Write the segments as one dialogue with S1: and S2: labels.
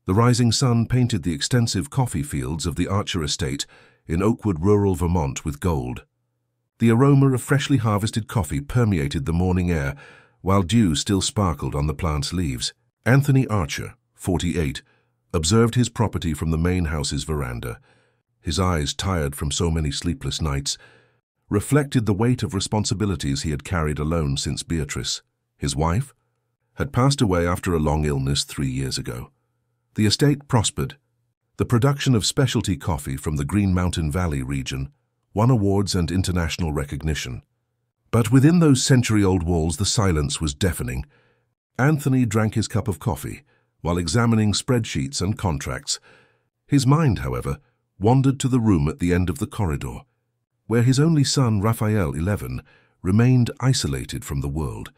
S1: The rising sun painted the extensive coffee fields of the Archer estate in Oakwood, rural Vermont with gold. The aroma of freshly harvested coffee permeated the morning air, while dew still sparkled on the plant's leaves. Anthony Archer, 48, observed his property from the main house's veranda. His eyes, tired from so many sleepless nights, reflected the weight of responsibilities he had carried alone since Beatrice, his wife, had passed away after a long illness 3 years ago. The estate prospered. The production of specialty coffee from the Green Mountain Valley region won awards and international recognition. But within those century-old walls the silence was deafening. Anthony drank his cup of coffee while examining spreadsheets and contracts. His mind, however, wandered to the room at the end of the corridor, where his only son, Raphael, 11, remained isolated from the world.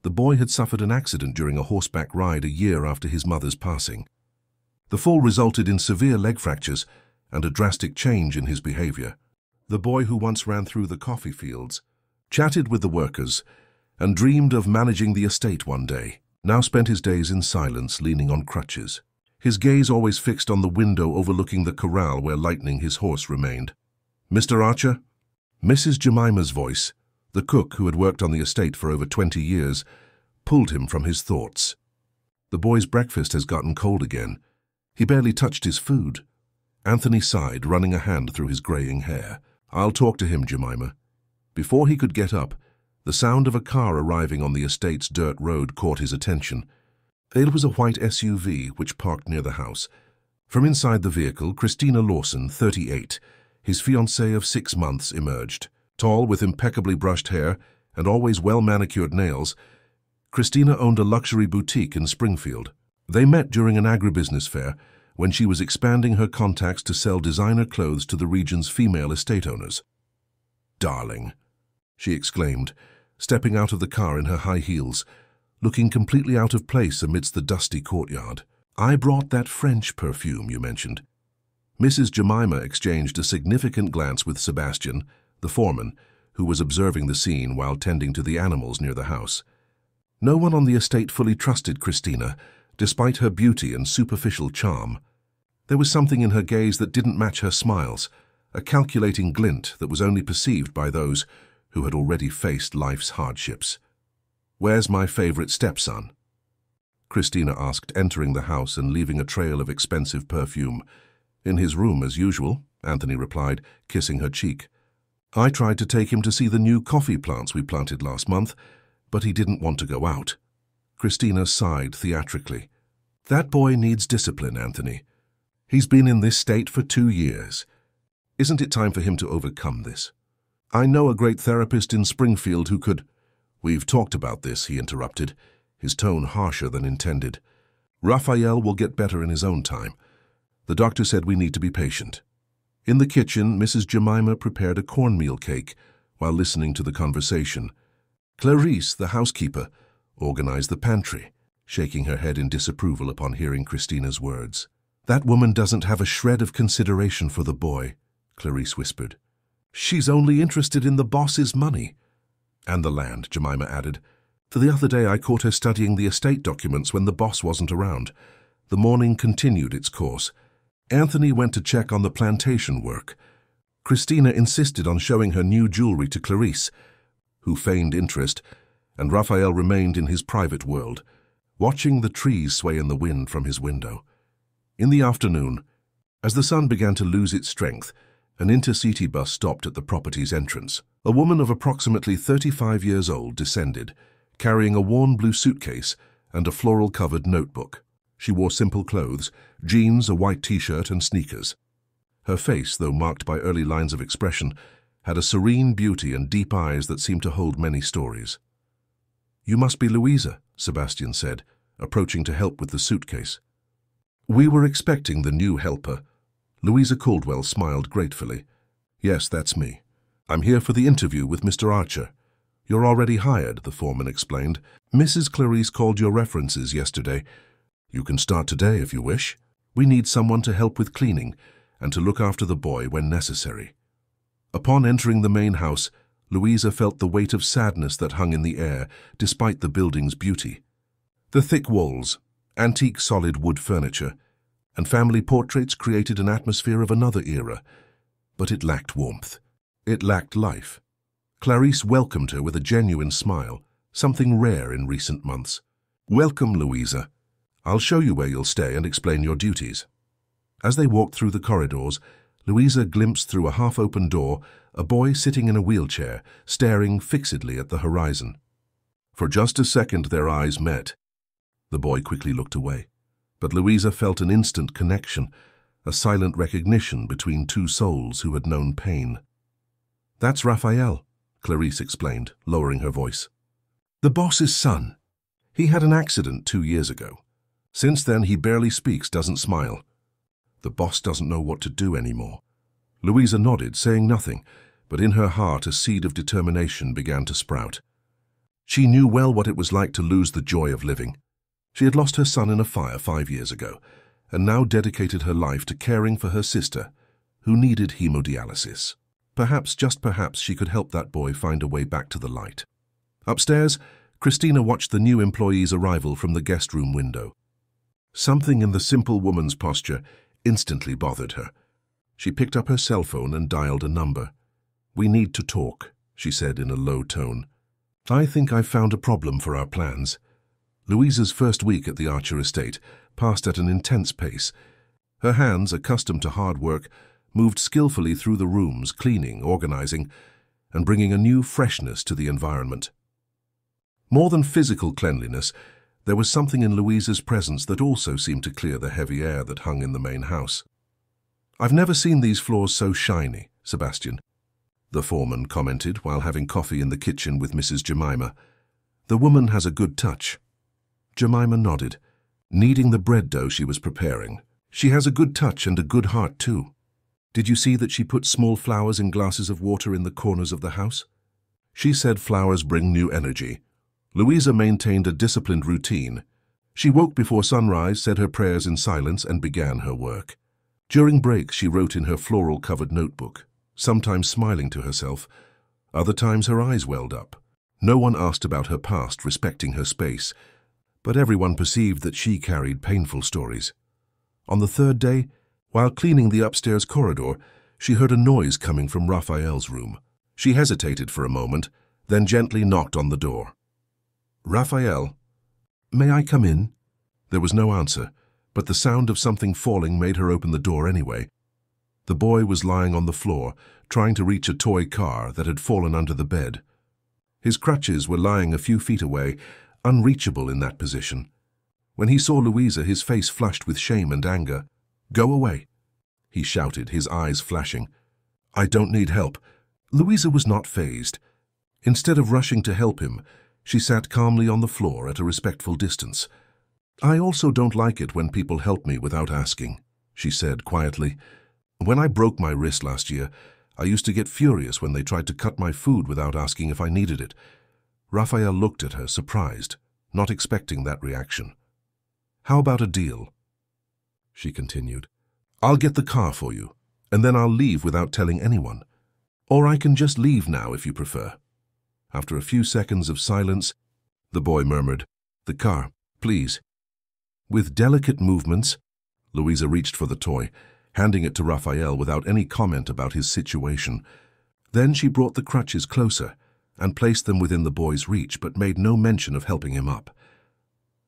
S1: The boy had suffered an accident during a horseback ride a year after his mother's passing. The fall resulted in severe leg fractures and a drastic change in his behavior. The boy, who once ran through the coffee fields, chatted with the workers, and dreamed of managing the estate one day, now spent his days in silence, leaning on crutches, his gaze always fixed on the window overlooking the corral where Lightning, his horse, remained. "Mr. Archer?" Mrs. Jemima's voice, the cook who had worked on the estate for over 20 years, pulled him from his thoughts. The boy's breakfast has gotten cold again. He barely touched his food. Anthony sighed, running a hand through his graying hair. "I'll talk to him, Jemima." Before he could get up, the sound of a car arriving on the estate's dirt road caught his attention. It was a white SUV which parked near the house. From inside the vehicle, Christina Lawson, 38, his fiancée of 6 months, emerged. Tall, with impeccably brushed hair and always well-manicured nails, Christina owned a luxury boutique in Springfield. They met during an agribusiness fair when she was expanding her contacts to sell designer clothes to the region's female estate owners. "Darling," she exclaimed, stepping out of the car in her high heels, looking completely out of place amidst the dusty courtyard. "I brought that French perfume you mentioned." Mrs. Jemima exchanged a significant glance with Sebastian, the foreman, who was observing the scene while tending to the animals near the house. No one on the estate fully trusted Christina, despite her beauty and superficial charm. There was something in her gaze that didn't match her smiles, a calculating glint that was only perceived by those who had already faced life's hardships. "Where's my favorite stepson?" Christina asked, entering the house and leaving a trail of expensive perfume. "In his room, as usual," Anthony replied, kissing her cheek. "I tried to take him to see the new coffee plants we planted last month, but he didn't want to go out." Christina sighed theatrically. "That boy needs discipline, Anthony. He's been in this state for 2 years. Isn't it time for him to overcome this? I know a great therapist in Springfield who could—" "We've talked about this," he interrupted, his tone harsher than intended. "Raphael will get better in his own time. The doctor said we need to be patient." In the kitchen, Mrs. Jemima prepared a cornmeal cake while listening to the conversation. Clarice, the housekeeper, organized the pantry, shaking her head in disapproval upon hearing Christina's words. "That woman doesn't have a shred of consideration for the boy," Clarice whispered. "She's only interested in the boss's money." "And the land," Jemima added. "For the other day I caught her studying the estate documents when the boss wasn't around." The morning continued its course. Anthony went to check on the plantation work. Christina insisted on showing her new jewelry to Clarice, who feigned interest, and Raphael remained in his private world, watching the trees sway in the wind from his window. In the afternoon, as the sun began to lose its strength, an intercity bus stopped at the property's entrance. A woman of approximately 35 years old descended, carrying a worn blue suitcase and a floral-covered notebook. She wore simple clothes, jeans, a white t-shirt, and sneakers. Her face, though marked by early lines of expression, had a serene beauty and deep eyes that seemed to hold many stories. "You must be Louisa," Sebastian said, approaching to help with the suitcase. "We were expecting the new helper." Louisa Caldwell smiled gratefully. "Yes, that's me. I'm here for the interview with Mr. Archer." "You're already hired," the foreman explained. "Mrs. Clarice called your references yesterday. You can start today if you wish. We need someone to help with cleaning and to look after the boy when necessary." Upon entering the main house, Louisa felt the weight of sadness that hung in the air, despite the building's beauty. The thick walls, antique solid wood furniture, and family portraits created an atmosphere of another era, but it lacked warmth. It lacked life. Clarice welcomed her with a genuine smile, something rare in recent months. "Welcome, Louisa. I'll show you where you'll stay and explain your duties." As they walked through the corridors, Louisa glimpsed through a half-open door a boy sitting in a wheelchair, staring fixedly at the horizon. For just a second their eyes met. The boy quickly looked away, but Louisa felt an instant connection, a silent recognition between two souls who had known pain. "That's Raphael," Clarice explained, lowering her voice. "The boss's son. He had an accident 2 years ago. Since then he barely speaks, doesn't smile. The boss doesn't know what to do anymore." Louisa nodded, saying nothing, but in her heart a seed of determination began to sprout. She knew well what it was like to lose the joy of living. She had lost her son in a fire 5 years ago, and now dedicated her life to caring for her sister, who needed hemodialysis. Perhaps, just perhaps, she could help that boy find a way back to the light. Upstairs, Christina watched the new employee's arrival from the guest room window. Something in the simple woman's posture instantly bothered her. She picked up her cell phone and dialed a number. "We need to talk," she said in a low tone. "I think I've found a problem for our plans." Louisa's first week at the Archer estate passed at an intense pace. Her hands, accustomed to hard work, moved skillfully through the rooms, cleaning, organizing, and bringing a new freshness to the environment. More than physical cleanliness, there was something in Louisa's presence that also seemed to clear the heavy air that hung in the main house. "I've never seen these floors so shiny, Sebastian," the foreman commented while having coffee in the kitchen with Mrs. Jemima. "The woman has a good touch." Jemima nodded, kneading the bread dough she was preparing. "She has a good touch and a good heart too. Did you see that she put small flowers in glasses of water in the corners of the house? She said flowers bring new energy." Louisa maintained a disciplined routine. She woke before sunrise, said her prayers in silence, and began her work. During breaks, she wrote in her floral-covered notebook, sometimes smiling to herself, other times her eyes welled up. No one asked about her past, respecting her space, but everyone perceived that she carried painful stories. On the third day, while cleaning the upstairs corridor, she heard a noise coming from Raphael's room. She hesitated for a moment, then gently knocked on the door. "Raphael, may I come in?" There was no answer, but the sound of something falling made her open the door anyway. The boy was lying on the floor, trying to reach a toy car that had fallen under the bed. His crutches were lying a few feet away, unreachable in that position. When he saw Louisa, his face flushed with shame and anger. "Go away," he shouted, his eyes flashing. "I don't need help." Louisa was not fazed. Instead of rushing to help him, she sat calmly on the floor at a respectful distance. "I also don't like it when people help me without asking," she said quietly. "When I broke my wrist last year, I used to get furious when they tried to cut my food without asking if I needed it." Raphael looked at her, surprised, not expecting that reaction. "How about a deal?" she continued. "I'll get the car for you, and then I'll leave without telling anyone. Or I can just leave now if you prefer." After a few seconds of silence, the boy murmured, "The car, please." With delicate movements, Louisa reached for the toy, handing it to Raphael without any comment about his situation. Then she brought the crutches closer and placed them within the boy's reach, but made no mention of helping him up.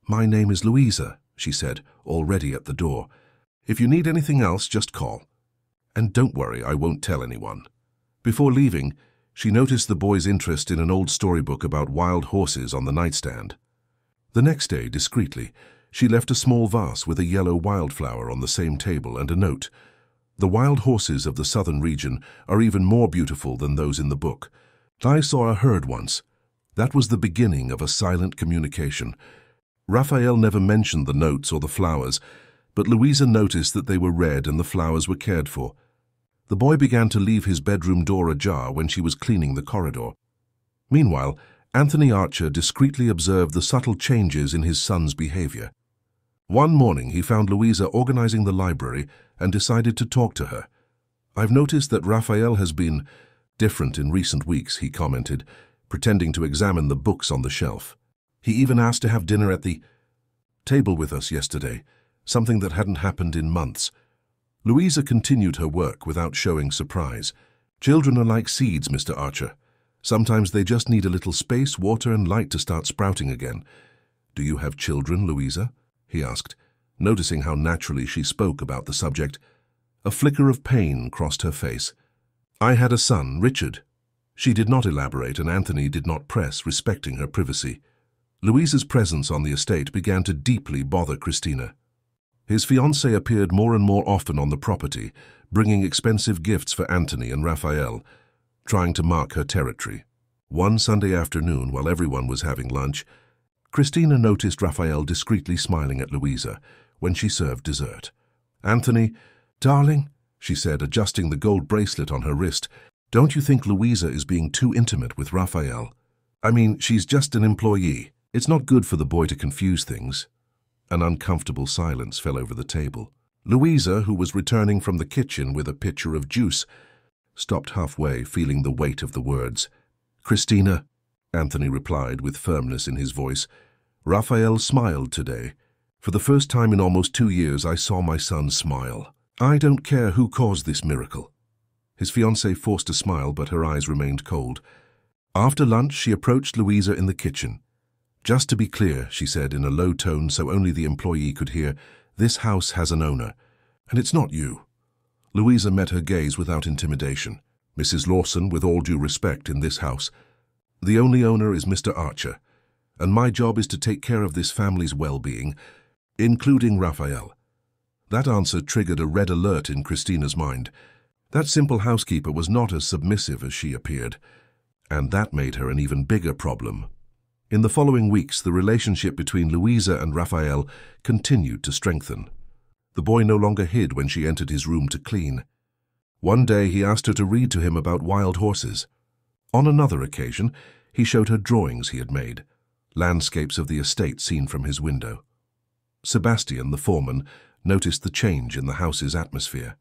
S1: "My name is Louisa," she said, already at the door. "If you need anything else, just call. And don't worry, I won't tell anyone." Before leaving, she noticed the boy's interest in an old storybook about wild horses on the nightstand. The next day, discreetly, she left a small vase with a yellow wildflower on the same table and a note. "The wild horses of the southern region are even more beautiful than those in the book. I saw a herd once. That was the beginning of a silent communication." Raphael never mentioned the notes or the flowers, but Louisa noticed that they were red and the flowers were cared for. The boy began to leave his bedroom door ajar when she was cleaning the corridor. Meanwhile, Anthony Archer discreetly observed the subtle changes in his son's behavior. One morning he found Louisa organizing the library and decided to talk to her. "I've noticed that Raphael has been different in recent weeks," he commented, pretending to examine the books on the shelf. "He even asked to have dinner at the table with us yesterday. something that hadn't happened in months. Louisa continued her work without showing surprise. Children are like seeds, Mr. Archer. Sometimes they just need a little space, water, and light to start sprouting again. Do you have children, Louisa? He asked, noticing how naturally she spoke about the subject. A flicker of pain crossed her face. I had a son, Richard. She did not elaborate, and Anthony did not press, respecting her privacy. Louisa's presence on the estate began to deeply bother Christina. His fiancée appeared more and more often on the property, bringing expensive gifts for Anthony and Raphael, trying to mark her territory. One Sunday afternoon, while everyone was having lunch, Christina noticed Raphael discreetly smiling at Louisa when she served dessert. Anthony, darling, she said, adjusting the gold bracelet on her wrist, don't you think Louisa is being too intimate with Raphael? I mean, she's just an employee. It's not good for the boy to confuse things. An uncomfortable silence fell over the table. Louisa, who was returning from the kitchen with a pitcher of juice, stopped halfway, feeling the weight of the words. Christina, Anthony replied with firmness in his voice. Raphael smiled today. For the first time in almost 2 years, I saw my son smile. I don't care who caused this miracle. His fiancée forced a smile, but her eyes remained cold. After lunch, she approached Louisa in the kitchen. Just to be clear, she said in a low tone so only the employee could hear, this house has an owner, and it's not you. Louisa met her gaze without intimidation. Mrs. Lawson, with all due respect in this house. The only owner is Mr. Archer, and my job is to take care of this family's well-being, including Raphael. That answer triggered a red alert in Christina's mind. That simple housekeeper was not as submissive as she appeared, and that made her an even bigger problem. In the following weeks, the relationship between Louisa and Raphael continued to strengthen. The boy no longer hid when she entered his room to clean. One day he asked her to read to him about wild horses. On another occasion, he showed her drawings he had made, landscapes of the estate seen from his window. Sebastian, the foreman, noticed the change in the house's atmosphere.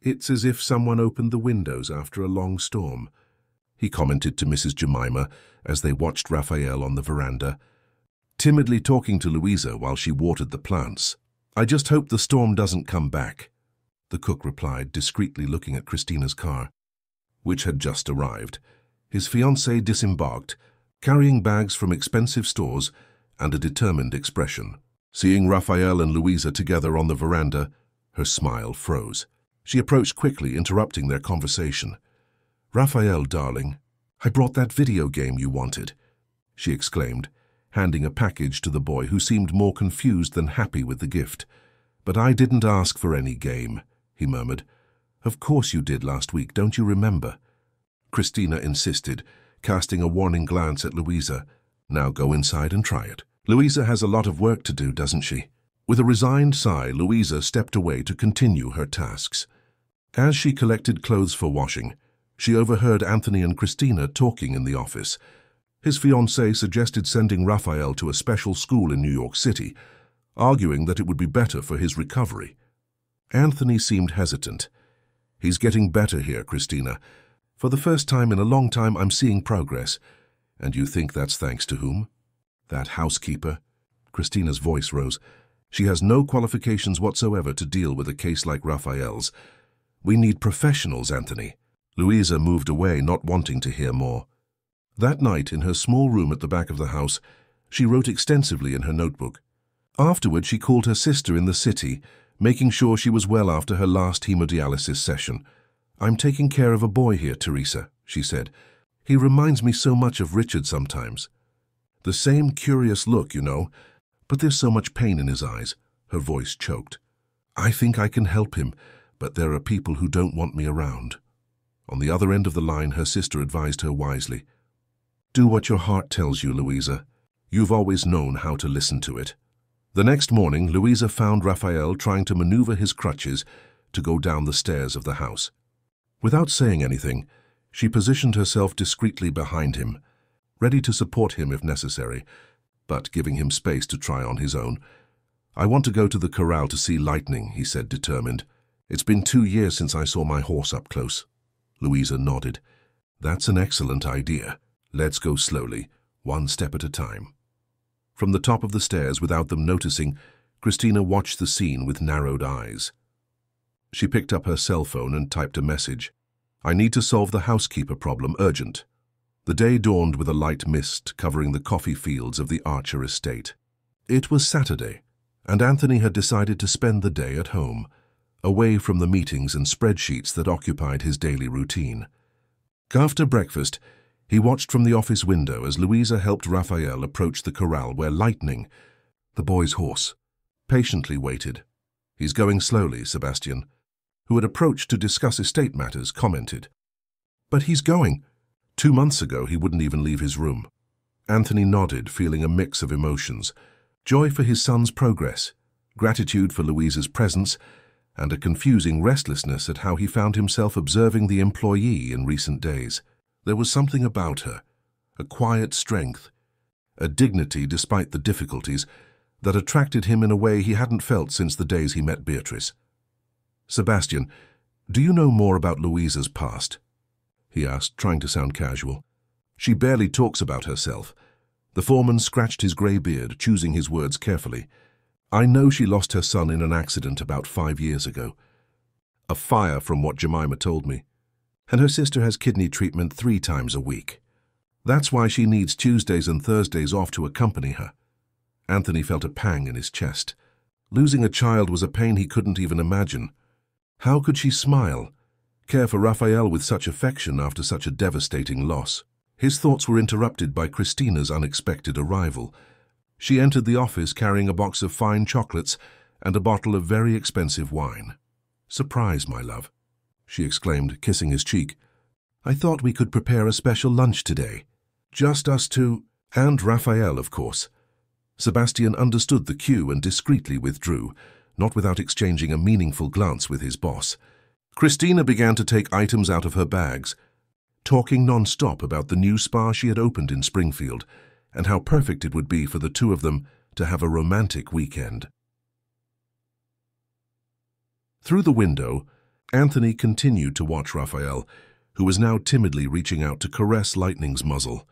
S1: It's as if someone opened the windows after a long storm, he commented to Mrs. Jemima as they watched Raphael on the veranda, timidly talking to Louisa while she watered the plants. I just hope the storm doesn't come back, the cook replied, discreetly looking at Christina's car, which had just arrived. His fiancée disembarked, carrying bags from expensive stores and a determined expression. Seeing Raphael and Louisa together on the veranda, her smile froze. She approached quickly, interrupting their conversation. Raphael, darling, I brought that video game you wanted, she exclaimed, handing a package to the boy who seemed more confused than happy with the gift. But I didn't ask for any game, he murmured. Of course you did last week, don't you remember? Christina insisted, casting a warning glance at Louisa. Now go inside and try it. Louisa has a lot of work to do, doesn't she? With a resigned sigh, Louisa stepped away to continue her tasks. As she collected clothes for washing, she overheard Anthony and Christina talking in the office. His fiancée suggested sending Raphael to a special school in New York City, arguing that it would be better for his recovery. Anthony seemed hesitant. He's getting better here, Christina. For the first time in a long time, I'm seeing progress. And you think that's thanks to whom? That housekeeper? Christina's voice rose. She has no qualifications whatsoever to deal with a case like Raphael's. We need professionals, Anthony. Louisa moved away, not wanting to hear more. That night, in her small room at the back of the house, she wrote extensively in her notebook. Afterward, she called her sister in the city, making sure she was well after her last hemodialysis session. I'm taking care of a boy here, Teresa, she said. He reminds me so much of Richard sometimes. The same curious look, you know, but there's so much pain in his eyes. Her voice choked. I think I can help him, but there are people who don't want me around. On the other end of the line, her sister advised her wisely. Do what your heart tells you, Louisa. You've always known how to listen to it. The next morning, Louisa found Raphael trying to maneuver his crutches to go down the stairs of the house. Without saying anything, she positioned herself discreetly behind him, ready to support him if necessary, but giving him space to try on his own. I want to go to the corral to see lightning, he said, determined. It's been 2 years since I saw my horse up close. Louisa nodded. That's an excellent idea. Let's go slowly, one step at a time. From the top of the stairs, without them noticing, Christina watched the scene with narrowed eyes. She picked up her cell phone and typed a message. "I need to solve the housekeeper problem, urgent." The day dawned with a light mist covering the coffee fields of the Archer estate. It was Saturday, and Anthony had decided to spend the day at home, away from the meetings and spreadsheets that occupied his daily routine. After breakfast, he watched from the office window as Louisa helped Raphael approach the corral where Lightning, the boy's horse, patiently waited. "He's going slowly," Sebastian, who had approached to discuss estate matters, commented. "But he's going. 2 months ago, he wouldn't even leave his room." Anthony nodded, feeling a mix of emotions: joy for his son's progress, gratitude for Louisa's presence, and a confusing restlessness at how he found himself observing the employee in recent days. There was something about her, a quiet strength, a dignity despite the difficulties, that attracted him in a way he hadn't felt since the days he met Beatrice. "Sebastian, do you know more about Louisa's past?" he asked, trying to sound casual. "She barely talks about herself." The foreman scratched his grey beard, choosing his words carefully. "I know she lost her son in an accident about 5 years ago. A fire, from what Jemima told me. And her sister has kidney treatment 3 times a week. That's why she needs Tuesdays and Thursdays off to accompany her." Anthony felt a pang in his chest. Losing a child was a pain he couldn't even imagine. How could she smile, care for Raphael with such affection after such a devastating loss? His thoughts were interrupted by Christina's unexpected arrival. She entered the office carrying a box of fine chocolates and a bottle of very expensive wine. "Surprise, my love," she exclaimed, kissing his cheek. "I thought we could prepare a special lunch today. Just us two, and Raphael, of course." Sebastian understood the cue and discreetly withdrew, not without exchanging a meaningful glance with his boss. Christina began to take items out of her bags, talking non-stop about the new spa she had opened in Springfield and how perfect it would be for the two of them to have a romantic weekend. Through the window, Anthony continued to watch Raphael, who was now timidly reaching out to caress Lightning's muzzle.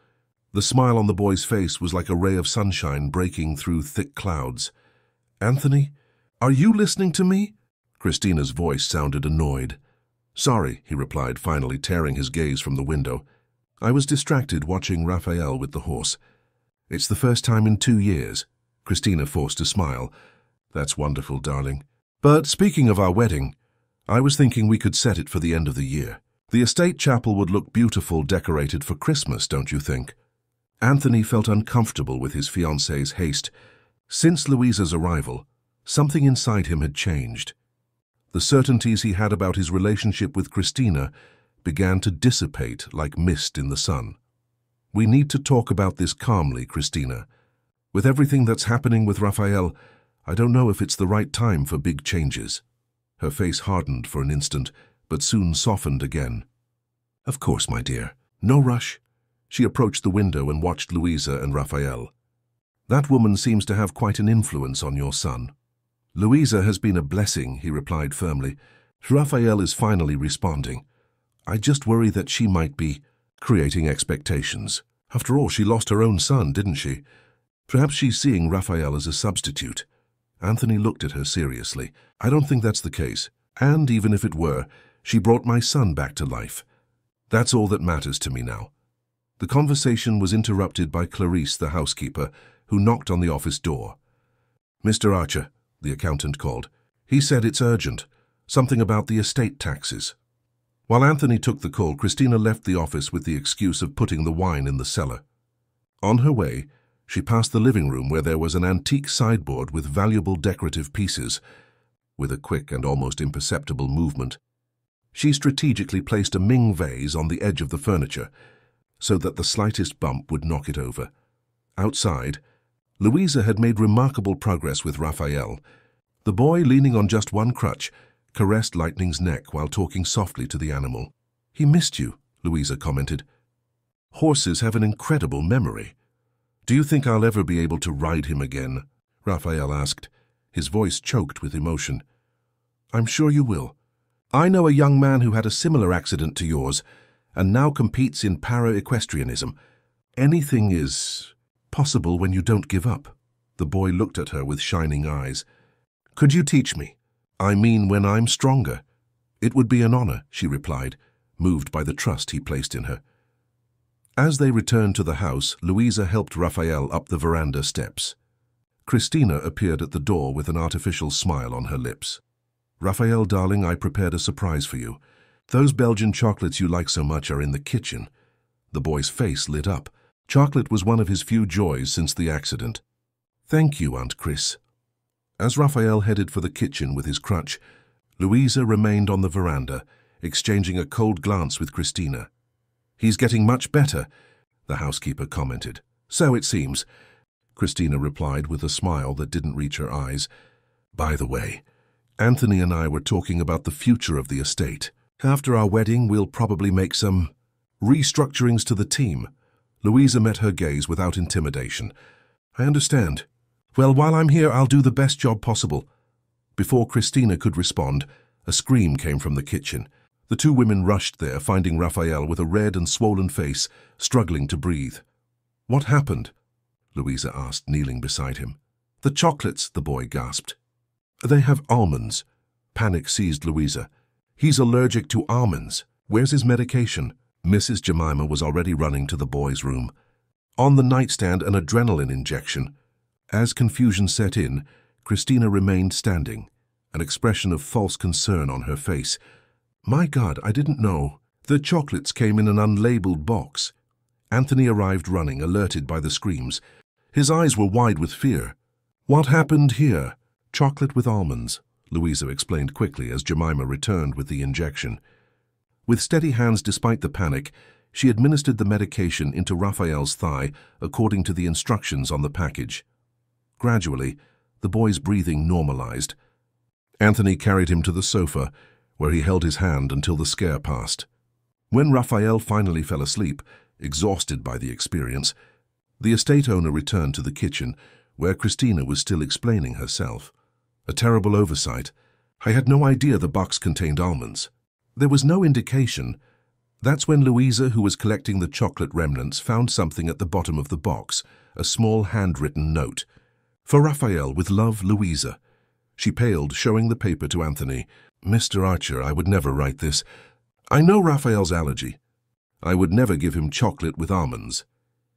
S1: The smile on the boy's face was like a ray of sunshine breaking through thick clouds. "Anthony, are you listening to me?" Christina's voice sounded annoyed. "Sorry," he replied, finally tearing his gaze from the window. "I was distracted watching Raphael with the horse. It's the first time in 2 years." Christina forced a smile. "That's wonderful, darling. But speaking of our wedding, I was thinking we could set it for the end of the year. The estate chapel would look beautiful decorated for Christmas, don't you think?" Anthony felt uncomfortable with his fiancée's haste. Since Louisa's arrival, something inside him had changed. The certainties he had about his relationship with Christina began to dissipate like mist in the sun. "We need to talk about this calmly, Christina. With everything that's happening with Raphael, I don't know if it's the right time for big changes." Her face hardened for an instant, but soon softened again. "Of course, my dear. No rush." She approached the window and watched Louisa and Raphael. "That woman seems to have quite an influence on your son." "Louisa has been a blessing," he replied firmly. "Raphael is finally responding. I just worry that she might be creating expectations. After all, she lost her own son, didn't she? Perhaps she's seeing Raphael as a substitute." Anthony looked at her seriously. "I don't think that's the case. And even if it were, she brought my son back to life. That's all that matters to me now." The conversation was interrupted by Clarice, the housekeeper, who knocked on the office door. "Mr. Archer," the accountant called. "He said it's urgent. Something about the estate taxes." While Anthony took the call, Christina left the office with the excuse of putting the wine in the cellar. On her way, she passed the living room where there was an antique sideboard with valuable decorative pieces. With a quick and almost imperceptible movement, she strategically placed a Ming vase on the edge of the furniture so that the slightest bump would knock it over. Outside, Louisa had made remarkable progress with Raphael. The boy, leaning on just one crutch, caressed Lightning's neck while talking softly to the animal. "He missed you," Louisa commented. "Horses have an incredible memory." "Do you think I'll ever be able to ride him again?" Raphael asked, his voice choked with emotion. "I'm sure you will. I know a young man who had a similar accident to yours and now competes in para-equestrianism. Anything is possible when you don't give up." The boy looked at her with shining eyes. Could you teach me? I mean, when I'm stronger. It would be an honor, she replied, moved by the trust he placed in her. As they returned to the house, Louisa helped Raphael up the veranda steps. Christina appeared at the door with an artificial smile on her lips. Raphael, darling, I prepared a surprise for you. Those Belgian chocolates you like so much are in the kitchen. The boy's face lit up. Chocolate was one of his few joys since the accident. Thank you, Aunt Chris. As Raphael headed for the kitchen with his crutch, Louisa remained on the veranda, exchanging a cold glance with Christina. He's getting much better, the housekeeper commented. So it seems, Christina replied with a smile that didn't reach her eyes. By the way, Anthony and I were talking about the future of the estate. After our wedding, we'll probably make some restructurings to the team. Louisa met her gaze without intimidation. I understand. Well, while I'm here, I'll do the best job possible. Before Christina could respond, a scream came from the kitchen. The two women rushed there, finding Raphael with a red and swollen face, struggling to breathe. What happened? Louisa asked, kneeling beside him. The chocolates, the boy gasped. They have almonds. Panic seized Louisa. He's allergic to almonds. Where's his medication? Mrs. Jemima was already running to the boy's room. On the nightstand, an adrenaline injection. As confusion set in, Christina remained standing, an expression of false concern on her face. My God, I didn't know. The chocolates came in an unlabeled box. Anthony arrived running, alerted by the screams. His eyes were wide with fear. What happened here? Chocolate with almonds, Louisa explained quickly as Jemima returned with the injection. With steady hands despite the panic, she administered the medication into Raphael's thigh according to the instructions on the package. Gradually, the boy's breathing normalized. Anthony carried him to the sofa, where he held his hand until the scare passed. When Raphael finally fell asleep, exhausted by the experience, the estate owner returned to the kitchen, where Christina was still explaining herself. A terrible oversight. I had no idea the box contained almonds. There was no indication. That's when Louisa, who was collecting the chocolate remnants, found something at the bottom of the box, a small handwritten note. For Raphael, with love, Louisa. She paled, showing the paper to Anthony. Mr. Archer, I would never write this. I know Raphael's allergy. I would never give him chocolate with almonds.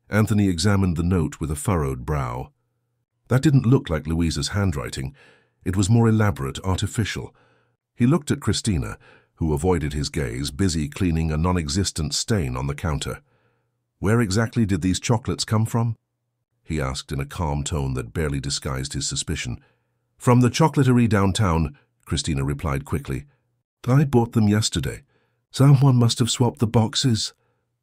S1: Anthony examined the note with a furrowed brow. That didn't look like Louisa's handwriting. It was more elaborate, artificial. He looked at Christina, who avoided his gaze, busy cleaning a non-existent stain on the counter. Where exactly did these chocolates come from? He asked in a calm tone that barely disguised his suspicion. From the chocolaterie downtown, Christina replied quickly. I bought them yesterday. Someone must have swapped the boxes.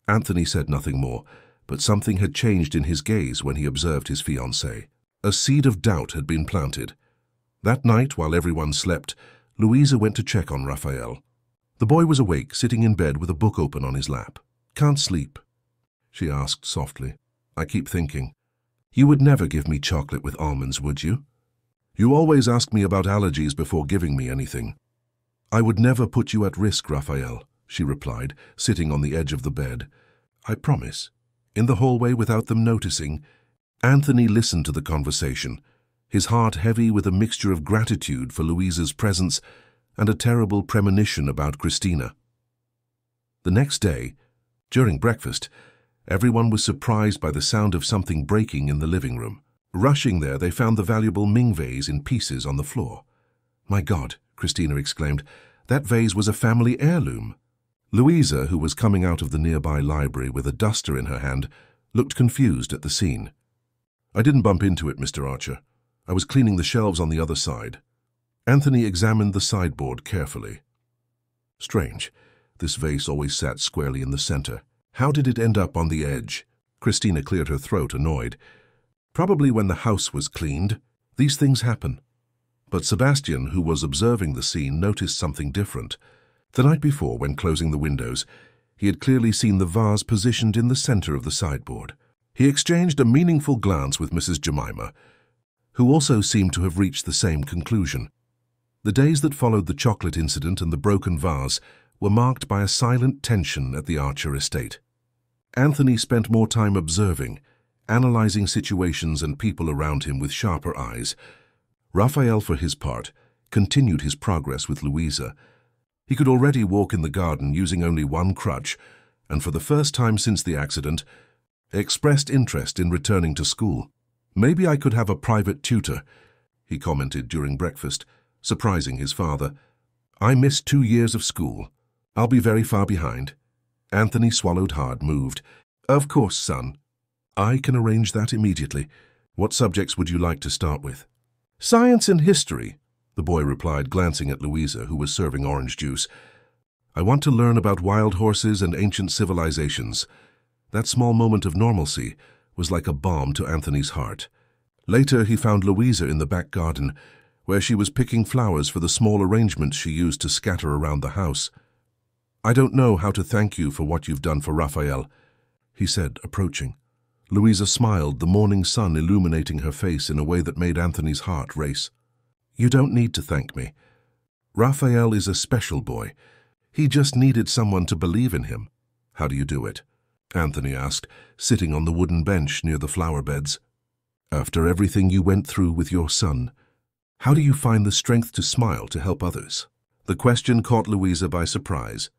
S1: Anthony said nothing more, but something had changed in his gaze when he observed his fiancée. A seed of doubt had been planted. That night, while everyone slept, Louisa went to check on Raphael. The boy was awake, sitting in bed with a book open on his lap. Can't sleep, she asked softly. I keep thinking. You would never give me chocolate with almonds, would you? You always ask me about allergies before giving me anything. I would never put you at risk, Raphael, she replied, sitting on the edge of the bed. I promise. In the hallway, without them noticing, Anthony listened to the conversation, his heart heavy with a mixture of gratitude for Louisa's presence and a terrible premonition about Christina. The next day, during breakfast, everyone was surprised by the sound of something breaking in the living room. Rushing there, they found the valuable Ming vase in pieces on the floor. My God, Christina exclaimed, that vase was a family heirloom. Louisa, who was coming out of the nearby library with a duster in her hand, looked confused at the scene. I didn't bump into it, Mr. Archer. I was cleaning the shelves on the other side. Anthony examined the sideboard carefully. Strange. This vase always sat squarely in the center. How did it end up on the edge? Christina cleared her throat, annoyed. Probably when the house was cleaned. These things happen. But Sebastian, who was observing the scene, noticed something different. The night before, when closing the windows, he had clearly seen the vase positioned in the center of the sideboard. He exchanged a meaningful glance with Mrs. Jemima, who also seemed to have reached the same conclusion. The days that followed the chocolate incident and the broken vase were marked by a silent tension at the Archer estate. Anthony spent more time observing, analyzing situations and people around him with sharper eyes. Raphael, for his part, continued his progress with Louisa. He could already walk in the garden using only one crutch, and for the first time since the accident, expressed interest in returning to school. "Maybe I could have a private tutor," he commented during breakfast, surprising his father. "I missed 2 years of school. I'll be very far behind." Anthony swallowed hard, moved. "Of course, son. I can arrange that immediately. What subjects would you like to start with?" "Science and history," the boy replied, glancing at Louisa, who was serving orange juice. "I want to learn about wild horses and ancient civilizations." That small moment of normalcy was like a balm to Anthony's heart. Later, he found Louisa in the back garden, where she was picking flowers for the small arrangements she used to scatter around the house. "I don't know how to thank you for what you've done for Raphael," he said, approaching. Louisa smiled, the morning sun illuminating her face in a way that made Anthony's heart race. "You don't need to thank me. Raphael is a special boy. He just needed someone to believe in him." "How do you do it?" Anthony asked, sitting on the wooden bench near the flower beds. "After everything you went through with your son, how do you find the strength to smile to help others?" The question caught Louisa by surprise.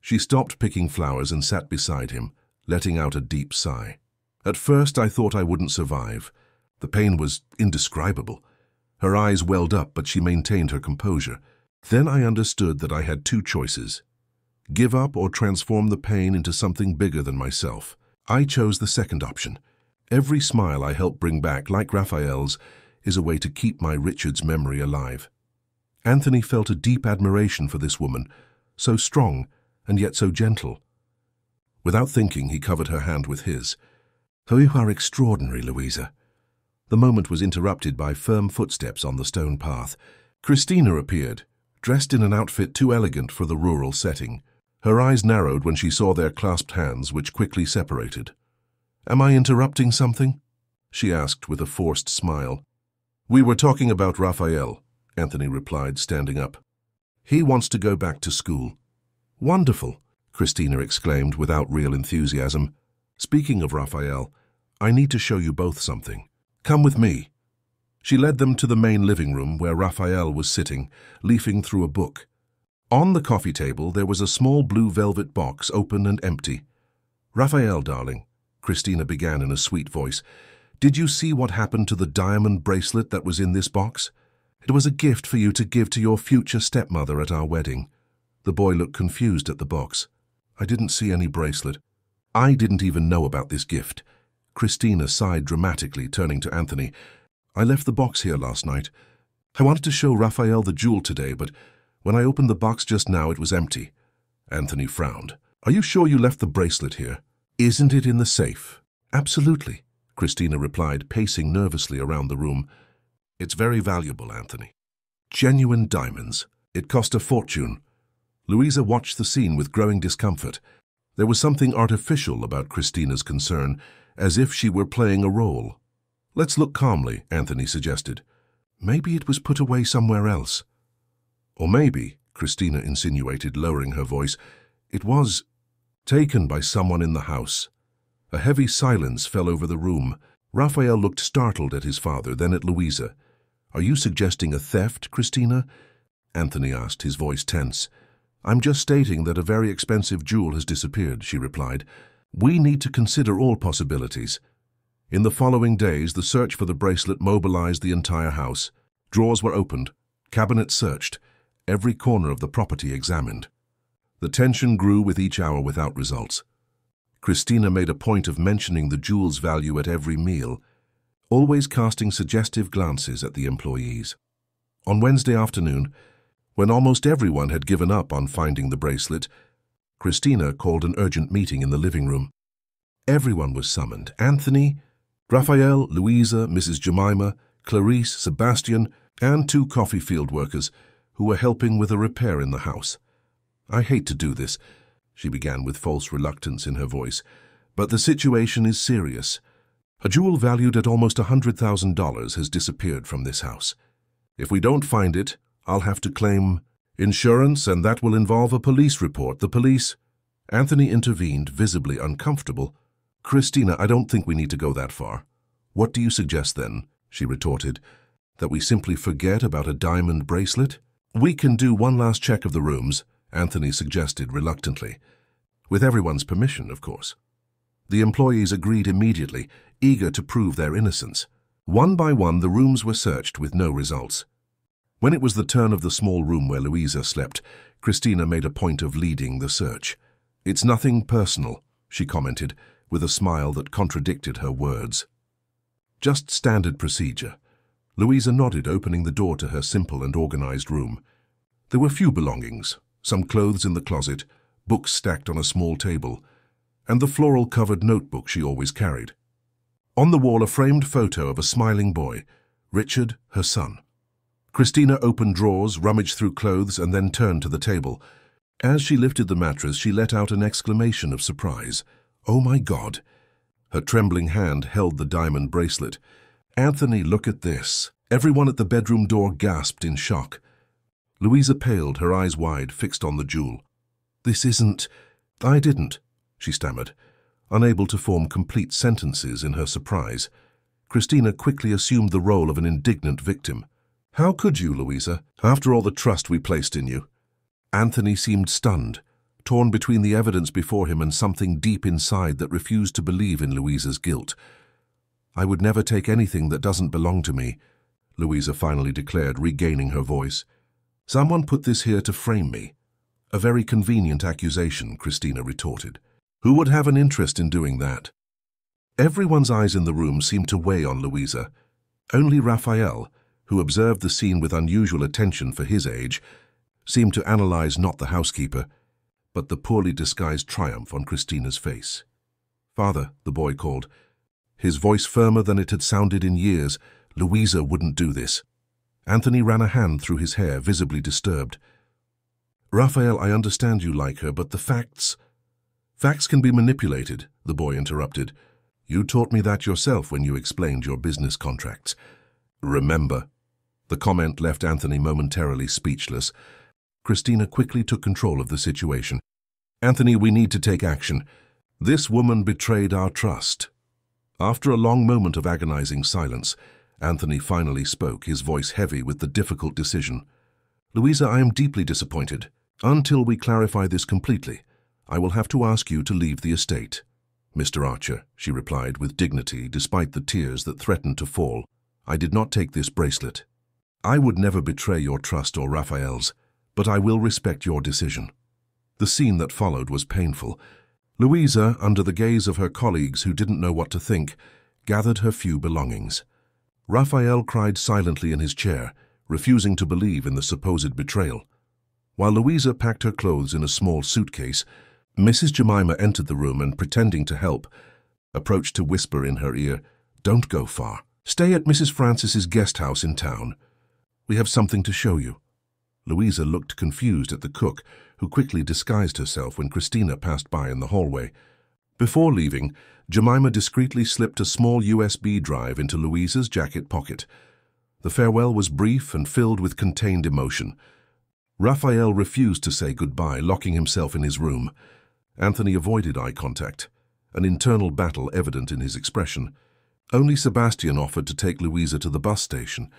S1: She stopped picking flowers and sat beside him, letting out a deep sigh. "At first I thought I wouldn't survive. The pain was indescribable." Her eyes welled up, but she maintained her composure. "Then I understood that I had 2 choices. Give up or transform the pain into something bigger than myself. I chose the second option. Every smile I help bring back, like Raphael's, is a way to keep my Richard's memory alive." Anthony felt a deep admiration for this woman, so strong and yet so gentle. Without thinking, he covered her hand with his. "Oh, you are extraordinary, Louisa." The moment was interrupted by firm footsteps on the stone path. Christina appeared, dressed in an outfit too elegant for the rural setting. Her eyes narrowed when she saw their clasped hands, which quickly separated. "Am I interrupting something?" she asked with a forced smile. "We were talking about Raphael," Anthony replied, standing up. "He wants to go back to school." "Wonderful," Christina exclaimed without real enthusiasm. "Speaking of Raphael, I need to show you both something. Come with me." She led them to the main living room where Raphael was sitting, leafing through a book. On the coffee table there was a small blue velvet box, open and empty. "Raphael, darling," Christina began in a sweet voice, "did you see what happened to the diamond bracelet that was in this box? It was a gift for you to give to your future stepmother at our wedding." The boy looked confused at the box. "I didn't see any bracelet. I didn't even know about this gift." Christina sighed dramatically, turning to Anthony. "I left the box here last night. I wanted to show Raphael the jewel today, but when I opened the box just now, it was empty." Anthony frowned. "Are you sure you left the bracelet here?" "Isn't it in the safe?" "Absolutely," Christina replied, pacing nervously around the room. "It's very valuable, Anthony. Genuine diamonds. It cost a fortune." Louisa watched the scene with growing discomfort. There was something artificial about Christina's concern, as if she were playing a role. "Let's look calmly," Anthony suggested. "Maybe it was put away somewhere else." "Or maybe," Christina insinuated, lowering her voice, "it was taken by someone in the house." A heavy silence fell over the room. Raphael looked startled at his father, then at Louisa. "Are you suggesting a theft, Christina?" Anthony asked, his voice tense. "I'm just stating that a very expensive jewel has disappeared," she replied. "We need to consider all possibilities." In the following days, the search for the bracelet mobilized the entire house. Drawers were opened, cabinets searched, every corner of the property examined. The tension grew with each hour without results. Christina made a point of mentioning the jewel's value at every meal, always casting suggestive glances at the employees. On Wednesday afternoon, when almost everyone had given up on finding the bracelet, Christina called an urgent meeting in the living room. Everyone was summoned: Anthony, Raphael, Louisa, Mrs. Jemima, Clarice, Sebastian, and 2 coffee field workers who were helping with a repair in the house. "I hate to do this," she began with false reluctance in her voice, "but the situation is serious. A jewel valued at almost $100,000 has disappeared from this house. If we don't find it, I'll have to claim insurance, and that will involve a police report. The police—" Anthony intervened, visibly uncomfortable. "Christina, I don't think we need to go that far." "What do you suggest then?" she retorted. That we simply forget about a diamond bracelet? We can do one last check of the rooms, Anthony suggested reluctantly. With everyone's permission, of course. The employees agreed immediately, eager to prove their innocence. One by one, the rooms were searched with no results. When it was the turn of the small room where Louisa slept, Christina made a point of leading the search. "It's nothing personal," she commented, with a smile that contradicted her words. "Just standard procedure." Louisa nodded, opening the door to her simple and organized room. There were few belongings, some clothes in the closet, books stacked on a small table, and the floral-covered notebook she always carried. On the wall, a framed photo of a smiling boy, Richard, her son. Christina opened drawers, rummaged through clothes, and then turned to the table. As she lifted the mattress, she let out an exclamation of surprise. "Oh my God!" Her trembling hand held the diamond bracelet. "Anthony, look at this." Everyone at the bedroom door gasped in shock. Louisa paled, her eyes wide, fixed on the jewel. "This isn't—" "I didn't," she stammered, unable to form complete sentences in her surprise. Christina quickly assumed the role of an indignant victim. "How could you, Louisa, after all the trust we placed in you?" Anthony seemed stunned, torn between the evidence before him and something deep inside that refused to believe in Louisa's guilt. "I would never take anything that doesn't belong to me," Louisa finally declared, regaining her voice. "Someone put this here to frame me." "A very convenient accusation," Christina retorted. "Who would have an interest in doing that?" Everyone's eyes in the room seemed to weigh on Louisa. Only Raphael, who observed the scene with unusual attention for his age, seemed to analyze not the housekeeper, but the poorly disguised triumph on Christina's face. "Father," the boy called, his voice firmer than it had sounded in years. "Louisa wouldn't do this." Anthony ran a hand through his hair, visibly disturbed. "Raphael, I understand you like her, but the facts—" "Facts can be manipulated," the boy interrupted. "You taught me that yourself when you explained your business contracts." "Remember." The comment left Anthony momentarily speechless. Christina quickly took control of the situation. "Anthony, we need to take action. This woman betrayed our trust." After a long moment of agonizing silence, Anthony finally spoke, his voice heavy with the difficult decision. "Louisa, I am deeply disappointed. Until we clarify this completely, I will have to ask you to leave the estate." "Mr. Archer," she replied with dignity despite the tears that threatened to fall, "I did not take this bracelet. I would never betray your trust or Raphael's, but I will respect your decision." The scene that followed was painful. Louisa, under the gaze of her colleagues who didn't know what to think, gathered her few belongings. Raphael cried silently in his chair, refusing to believe in the supposed betrayal. While Louisa packed her clothes in a small suitcase, Mrs. Jemima entered the room and, pretending to help, approached to whisper in her ear, "Don't go far. Stay at Mrs. Francis's guest house in town. We have something to show you." Louisa looked confused at the cook, who quickly disguised herself when Christina passed by in the hallway. Before leaving, Jemima discreetly slipped a small USB drive into Louisa's jacket pocket. The farewell was brief and filled with contained emotion. Raphael refused to say goodbye, locking himself in his room. Anthony avoided eye contact, an internal battle evident in his expression. Only Sebastian offered to take Louisa to the bus station,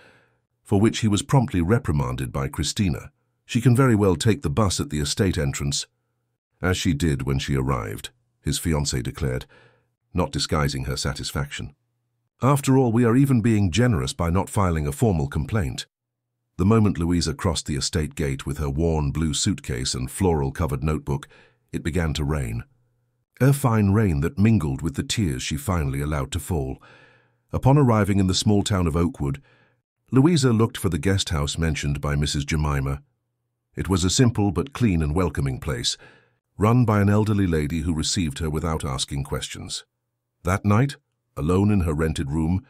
S1: for which he was promptly reprimanded by Christina. "She can very well take the bus at the estate entrance." "As she did when she arrived," his fiancée declared, not disguising her satisfaction. "After all, we are even being generous by not filing a formal complaint." The moment Louisa crossed the estate gate with her worn blue suitcase and floral-covered notebook, it began to rain. A fine rain that mingled with the tears she finally allowed to fall. Upon arriving in the small town of Oakwood, Louisa looked for the guest house mentioned by Mrs. Jemima. It was a simple but clean and welcoming place, run by an elderly lady who received her without asking questions. That night, alone in her rented room,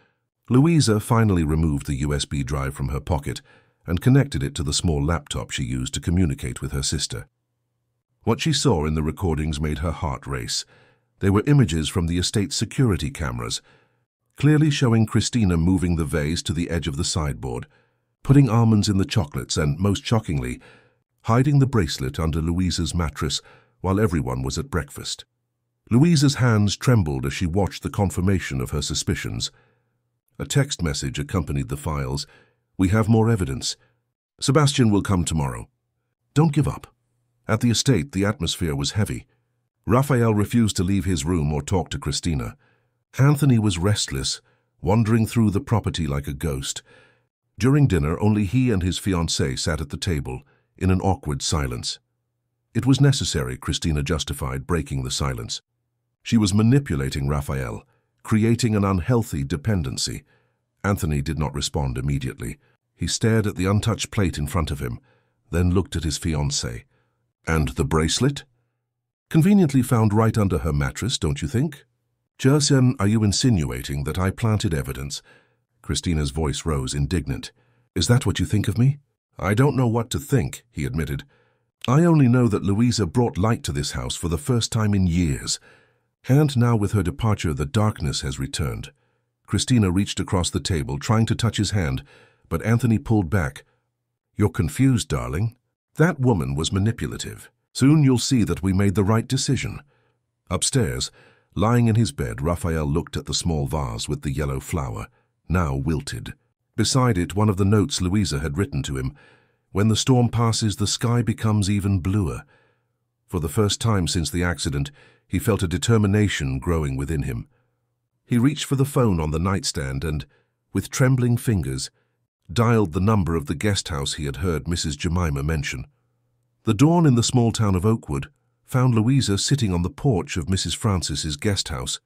S1: Louisa finally removed the USB drive from her pocket and connected it to the small laptop she used to communicate with her sister. What she saw in the recordings made her heart race. They were images from the estate's security cameras, clearly showing Christina moving the vase to the edge of the sideboard, putting almonds in the chocolates and, most shockingly, hiding the bracelet under Louisa's mattress while everyone was at breakfast. Louisa's hands trembled as she watched the confirmation of her suspicions. A text message accompanied the files, We have more evidence. Sebastian will come tomorrow. Don't give up. At the estate, the atmosphere was heavy. Raphael refused to leave his room or talk to Christina. Anthony was restless, wandering through the property like a ghost. During dinner, only he and his fiancée sat at the table, in an awkward silence. It was necessary, Christina justified, breaking the silence. She was manipulating Raphael, creating an unhealthy dependency. Anthony did not respond immediately. He stared at the untouched plate in front of him, then looked at his fiancée. And the bracelet? Conveniently found right under her mattress, don't you think? Jersen, are you insinuating that I planted evidence? Christina's voice rose, indignant. Is that what you think of me? I don't know what to think, he admitted. I only know that Louisa brought light to this house for the first time in years. And now with her departure, the darkness has returned. Christina reached across the table, trying to touch his hand, but Anthony pulled back. You're confused, darling. That woman was manipulative. Soon you'll see that we made the right decision. Upstairs, lying in his bed, Raphael looked at the small vase with the yellow flower, now wilted. Beside it, one of the notes Louisa had written to him. When the storm passes, the sky becomes even bluer. For the first time since the accident, he felt a determination growing within him. He reached for the phone on the nightstand and, with trembling fingers, dialed the number of the guest house he had heard Mrs. Jemima mention. The dawn in the small town of Oakwood found Louisa sitting on the porch of Mrs. Francis's guest house,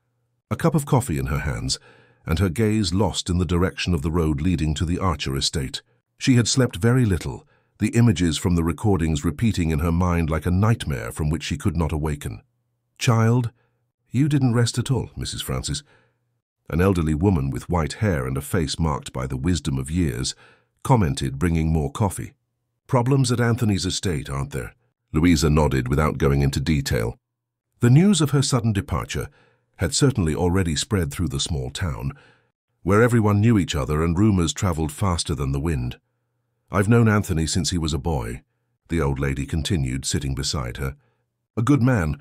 S1: a cup of coffee in her hands, and her gaze lost in the direction of the road leading to the Archer estate. She had slept very little, the images from the recordings repeating in her mind like a nightmare from which she could not awaken. Child, you didn't rest at all, Mrs. Francis. An elderly woman with white hair and a face marked by the wisdom of years commented, bringing more coffee. Problems at Anthony's estate, aren't there? Louisa nodded without going into detail. The news of her sudden departure had certainly already spread through the small town, where everyone knew each other and rumors traveled faster than the wind. I've known Anthony since he was a boy, the old lady continued, sitting beside her. A good man,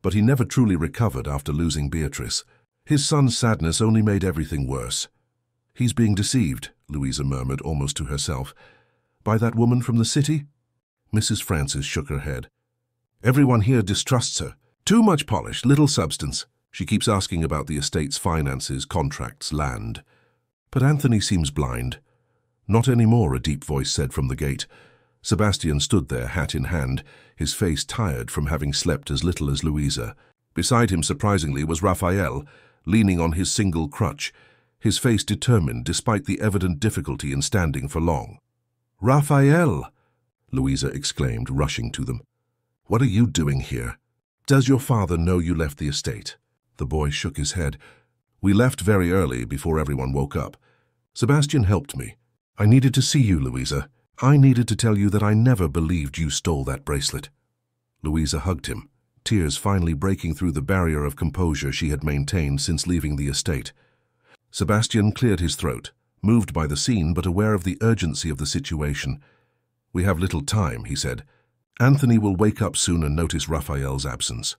S1: but he never truly recovered after losing Beatrice. His son's sadness only made everything worse. He's being deceived, Louisa murmured almost to herself. By that woman from the city? Mrs. Francis shook her head. Everyone here distrusts her. Too much polish, little substance. She keeps asking about the estate's finances, contracts, land. But Anthony seems blind. Not anymore, a deep voice said from the gate. Sebastian stood there, hat in hand, his face tired from having slept as little as Louisa. Beside him, surprisingly, was Raphael, leaning on his single crutch, his face determined despite the evident difficulty in standing for long. Raphael! Louisa exclaimed, rushing to them. What are you doing here? Does your father know you left the estate? The boy shook his head. We left very early, before everyone woke up. Sebastian helped me. I needed to see you, Louisa. I needed to tell you that I never believed you stole that bracelet. Louisa hugged him, tears finally breaking through the barrier of composure she had maintained since leaving the estate. Sebastian cleared his throat, moved by the scene but aware of the urgency of the situation. We have little time, he said. Anthony will wake up soon and notice Raphael's absence.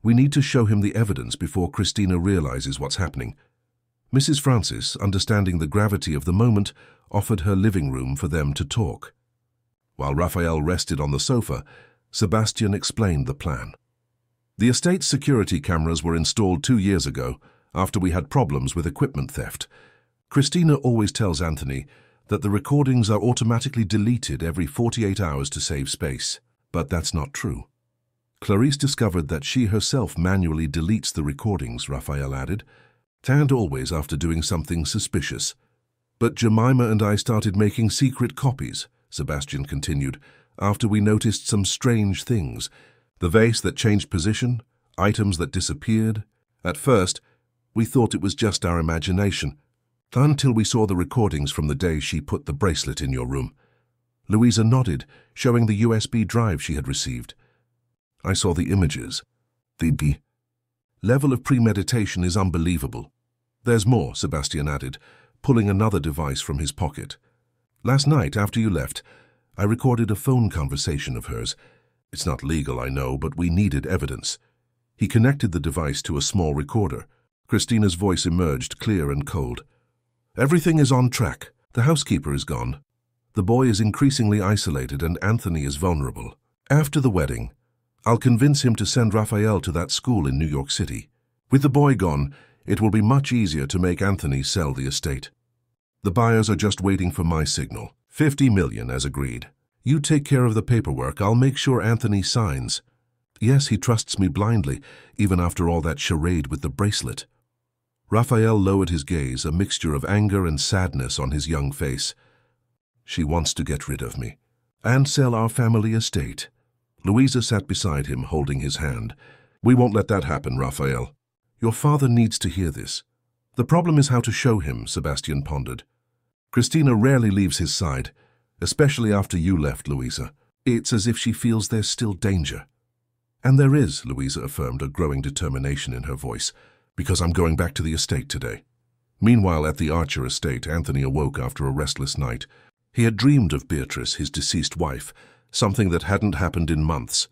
S1: We need to show him the evidence before Christina realizes what's happening. Mrs. Francis, understanding the gravity of the moment, offered her living room for them to talk. While Raphael rested on the sofa, Sebastian explained the plan. The estate's security cameras were installed 2 years ago, after we had problems with equipment theft. Christina always tells Anthony that the recordings are automatically deleted every 48 hours to save space, but that's not true. Clarice discovered that she herself manually deletes the recordings, Raphael added, and always after doing something suspicious. But Jemima and I started making secret copies, Sebastian continued, after we noticed some strange things. The vase that changed position, items that disappeared. At first, we thought it was just our imagination, until we saw the recordings from the day she put the bracelet in your room. Louisa nodded, showing the USB drive she had received. I saw the images. The level of premeditation is unbelievable. There's more, Sebastian added, pulling another device from his pocket. Last night, after you left, I recorded a phone conversation of hers. It's not legal, I know, but we needed evidence. He connected the device to a small recorder. Christina's voice emerged, clear and cold. Everything is on track. The housekeeper is gone. The boy is increasingly isolated and Anthony is vulnerable. After the wedding, I'll convince him to send Raphael to that school in New York City. With the boy gone, it will be much easier to make Anthony sell the estate. The buyers are just waiting for my signal. 50 million as agreed. You take care of the paperwork. I'll make sure Anthony signs. Yes, he trusts me blindly, even after all that charade with the bracelet. Raphael lowered his gaze, a mixture of anger and sadness on his young face. She wants to get rid of me and sell our family estate. Louisa sat beside him, holding his hand. We won't let that happen, Raphael. Your father needs to hear this. The problem is how to show him, Sebastian pondered. Christina rarely leaves his side, especially after you left, Louisa. It's as if she feels there's still danger. And there is, Louisa affirmed, a growing determination in her voice, because I'm going back to the estate today. Meanwhile, at the Archer estate, Anthony awoke after a restless night. He had dreamed of Beatrice, his deceased wife, something that hadn't happened in months.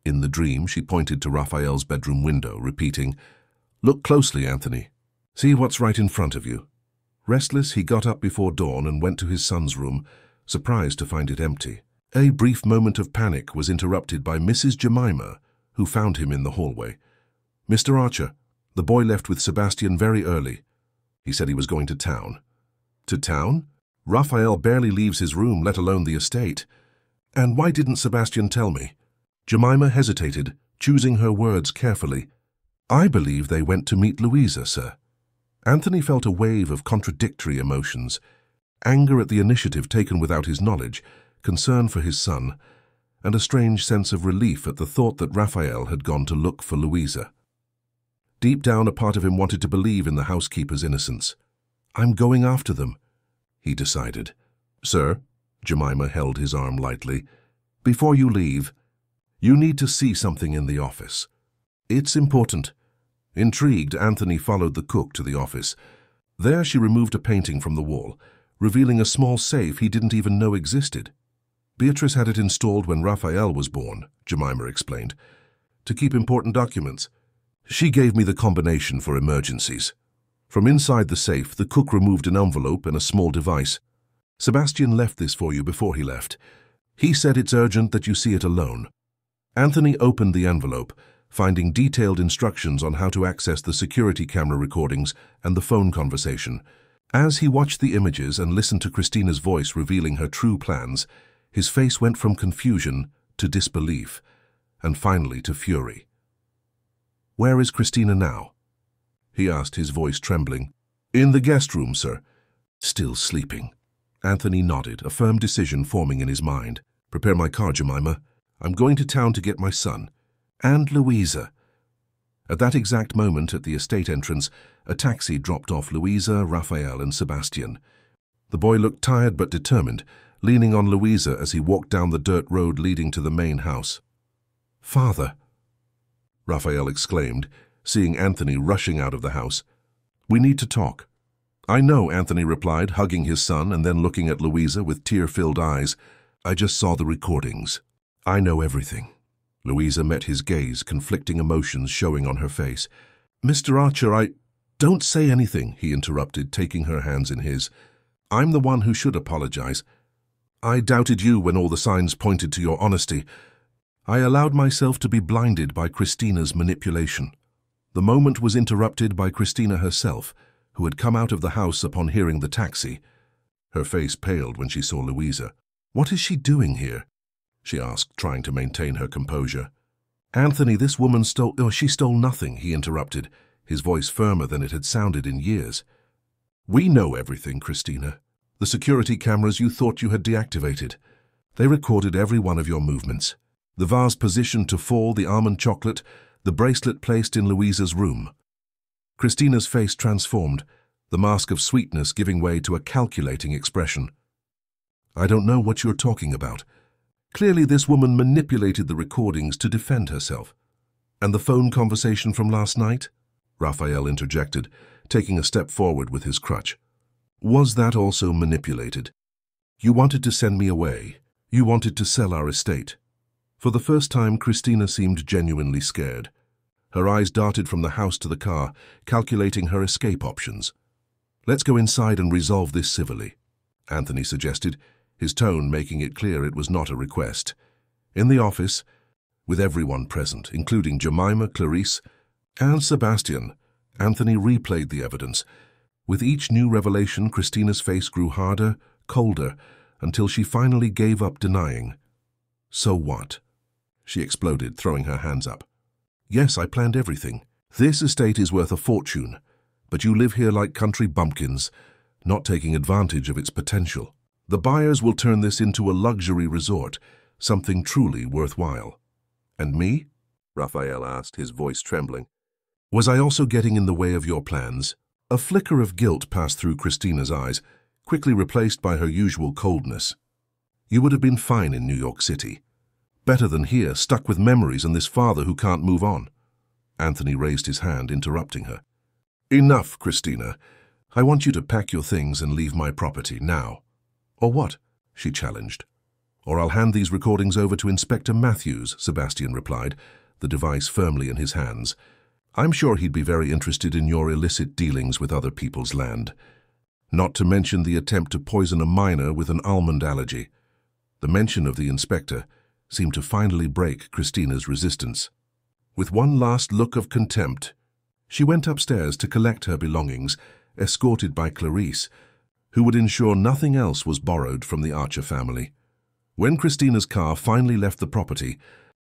S1: In the dream, she pointed to Raphael's bedroom window, repeating, "Look closely, Anthony. See what's right in front of you." Restless, he got up before dawn and went to his son's room, surprised to find it empty. A brief moment of panic was interrupted by Mrs. Jemima, who found him in the hallway. "Mr. Archer, the boy left with Sebastian very early. He said he was going to town." "To town? Raphael barely leaves his room, let alone the estate. And why didn't Sebastian tell me?" Jemima hesitated, choosing her words carefully. "I believe they went to meet Louisa, sir." Anthony felt a wave of contradictory emotions: anger at the initiative taken without his knowledge, concern for his son, and a strange sense of relief at the thought that Raphael had gone to look for Louisa. Deep down, a part of him wanted to believe in the housekeeper's innocence. "I'm going after them," he decided. "Sir," Jemima held his arm lightly, "before you leave, you need to see something in the office. It's important." Intrigued, Anthony followed the cook to the office. There she removed a painting from the wall, revealing a small safe he didn't even know existed. "Beatrice had it installed when Raphael was born," Jemima explained, "to keep important documents. She gave me the combination for emergencies." From inside the safe, the cook removed an envelope and a small device. "Sebastian left this for you before he left. He said it's urgent that you see it alone." Anthony opened the envelope, finding detailed instructions on how to access the security camera recordings and the phone conversation. As he watched the images and listened to Christina's voice revealing her true plans, his face went from confusion to disbelief, and finally to fury. "Where is Christina now?" he asked, his voice trembling. "In the guest room, sir." "Still sleeping." Anthony nodded, a firm decision forming in his mind. "Prepare my car, Jemima. I'm going to town to get my son. And Louisa." At that exact moment, at the estate entrance, a taxi dropped off Louisa, Raphael, and Sebastian. The boy looked tired but determined, leaning on Louisa as he walked down the dirt road leading to the main house. "Father," Raphael exclaimed, seeing Anthony rushing out of the house. "We need to talk." "I know," Anthony replied, hugging his son and then looking at Louisa with tear-filled eyes. "I just saw the recordings. I know everything." Louisa met his gaze, conflicting emotions showing on her face. "Mr. Archer, Don't say anything," he interrupted, taking her hands in his. "I'm the one who should apologize. I doubted you when all the signs pointed to your honesty. I allowed myself to be blinded by Christina's manipulation." The moment was interrupted by Christina herself, who had come out of the house upon hearing the taxi. Her face paled when she saw Louisa. "What is she doing here?" she asked, trying to maintain her composure. "Anthony, this woman stole—" "Oh, she stole nothing," he interrupted, his voice firmer than it had sounded in years. "We know everything, Christina. The security cameras you thought you had deactivated. They recorded every one of your movements. The vase positioned to fall, the almond chocolate, the bracelet placed in Louisa's room." Christina's face transformed, the mask of sweetness giving way to a calculating expression. "I don't know what you're talking about. Clearly this woman manipulated the recordings to defend herself." "And the phone conversation from last night?" Raphael interjected, taking a step forward with his crutch. "Was that also manipulated? You wanted to send me away. You wanted to sell our estate." For the first time, Christina seemed genuinely scared. Her eyes darted from the house to the car, calculating her escape options. "Let's go inside and resolve this civilly." Anthony suggested, his tone making it clear it was not a request. In the office, with everyone present, including Jemima, Clarice, and Sebastian, Anthony replayed the evidence. With each new revelation, Christina's face grew harder, colder, until she finally gave up denying. "So what?" she exploded, throwing her hands up. "Yes, I planned everything. This estate is worth a fortune, but you live here like country bumpkins, not taking advantage of its potential. The buyers will turn this into a luxury resort, something truly worthwhile." "And me?" Raphael asked, his voice trembling. "Was I also getting in the way of your plans?" A flicker of guilt passed through Christina's eyes, quickly replaced by her usual coldness. "You would have been fine in New York City. Better than here, stuck with memories and this father who can't move on." Anthony raised his hand, interrupting her. "Enough, Christina. I want you to pack your things and leave my property now." "Or what?" she challenged. "Or I'll hand these recordings over to Inspector Matthews," Sebastian replied, the device firmly in his hands. "I'm sure he'd be very interested in your illicit dealings with other people's land. Not to mention the attempt to poison a minor with an almond allergy." The mention of the inspector seemed to finally break Christina's resistance. With one last look of contempt, she went upstairs to collect her belongings, escorted by Clarice, who would ensure nothing else was borrowed from the Archer family. When Christina's car finally left the property,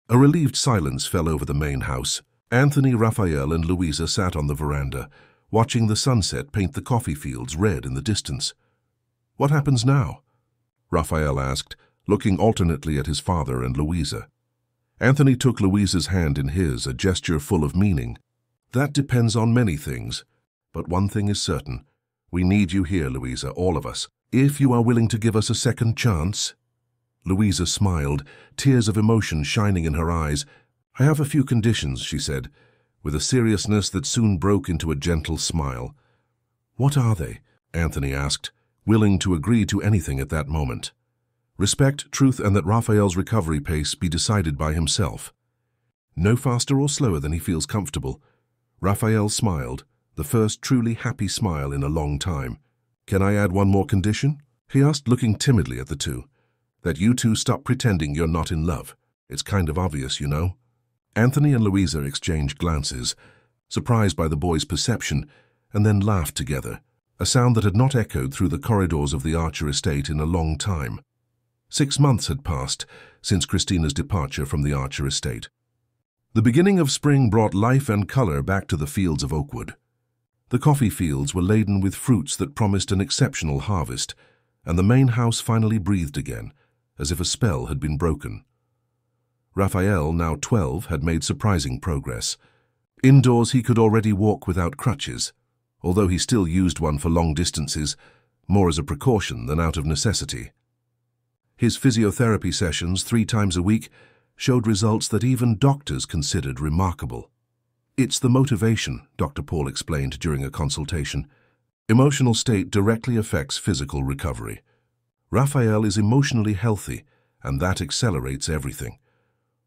S1: a relieved silence fell over the main house. Anthony, Raphael, and Louisa sat on the veranda, watching the sunset paint the coffee fields red in the distance. "What happens now?" Raphael asked, looking alternately at his father and Louisa. Anthony took Louisa's hand in his, a gesture full of meaning. "That depends on many things, but one thing is certain. We need you here, Louisa, all of us. If you are willing to give us a second chance." Louisa smiled, tears of emotion shining in her eyes. "I have a few conditions," she said, with a seriousness that soon broke into a gentle smile. "What are they?" Anthony asked, willing to agree to anything at that moment. "Respect, truth, and that Raphael's recovery pace be decided by himself. No faster or slower than he feels comfortable." Raphael smiled, the first truly happy smile in a long time. "Can I add one more condition?" he asked, looking timidly at the two. "That you two stop pretending you're not in love. It's kind of obvious, you know." Anthony and Louisa exchanged glances, surprised by the boys' perception, and then laughed together, a sound that had not echoed through the corridors of the Archer estate in a long time. 6 months had passed since Christina's departure from the Archer estate. The beginning of spring brought life and color back to the fields of Oakwood. The coffee fields were laden with fruits that promised an exceptional harvest, and the main house finally breathed again, as if a spell had been broken. Raphael, now 12, had made surprising progress. Indoors he could already walk without crutches, although he still used one for long distances, more as a precaution than out of necessity. His physiotherapy sessions 3 times a week showed results that even doctors considered remarkable. "It's the motivation," Dr. Paul explained during a consultation. "Emotional state directly affects physical recovery. Raphael is emotionally healthy, and that accelerates everything.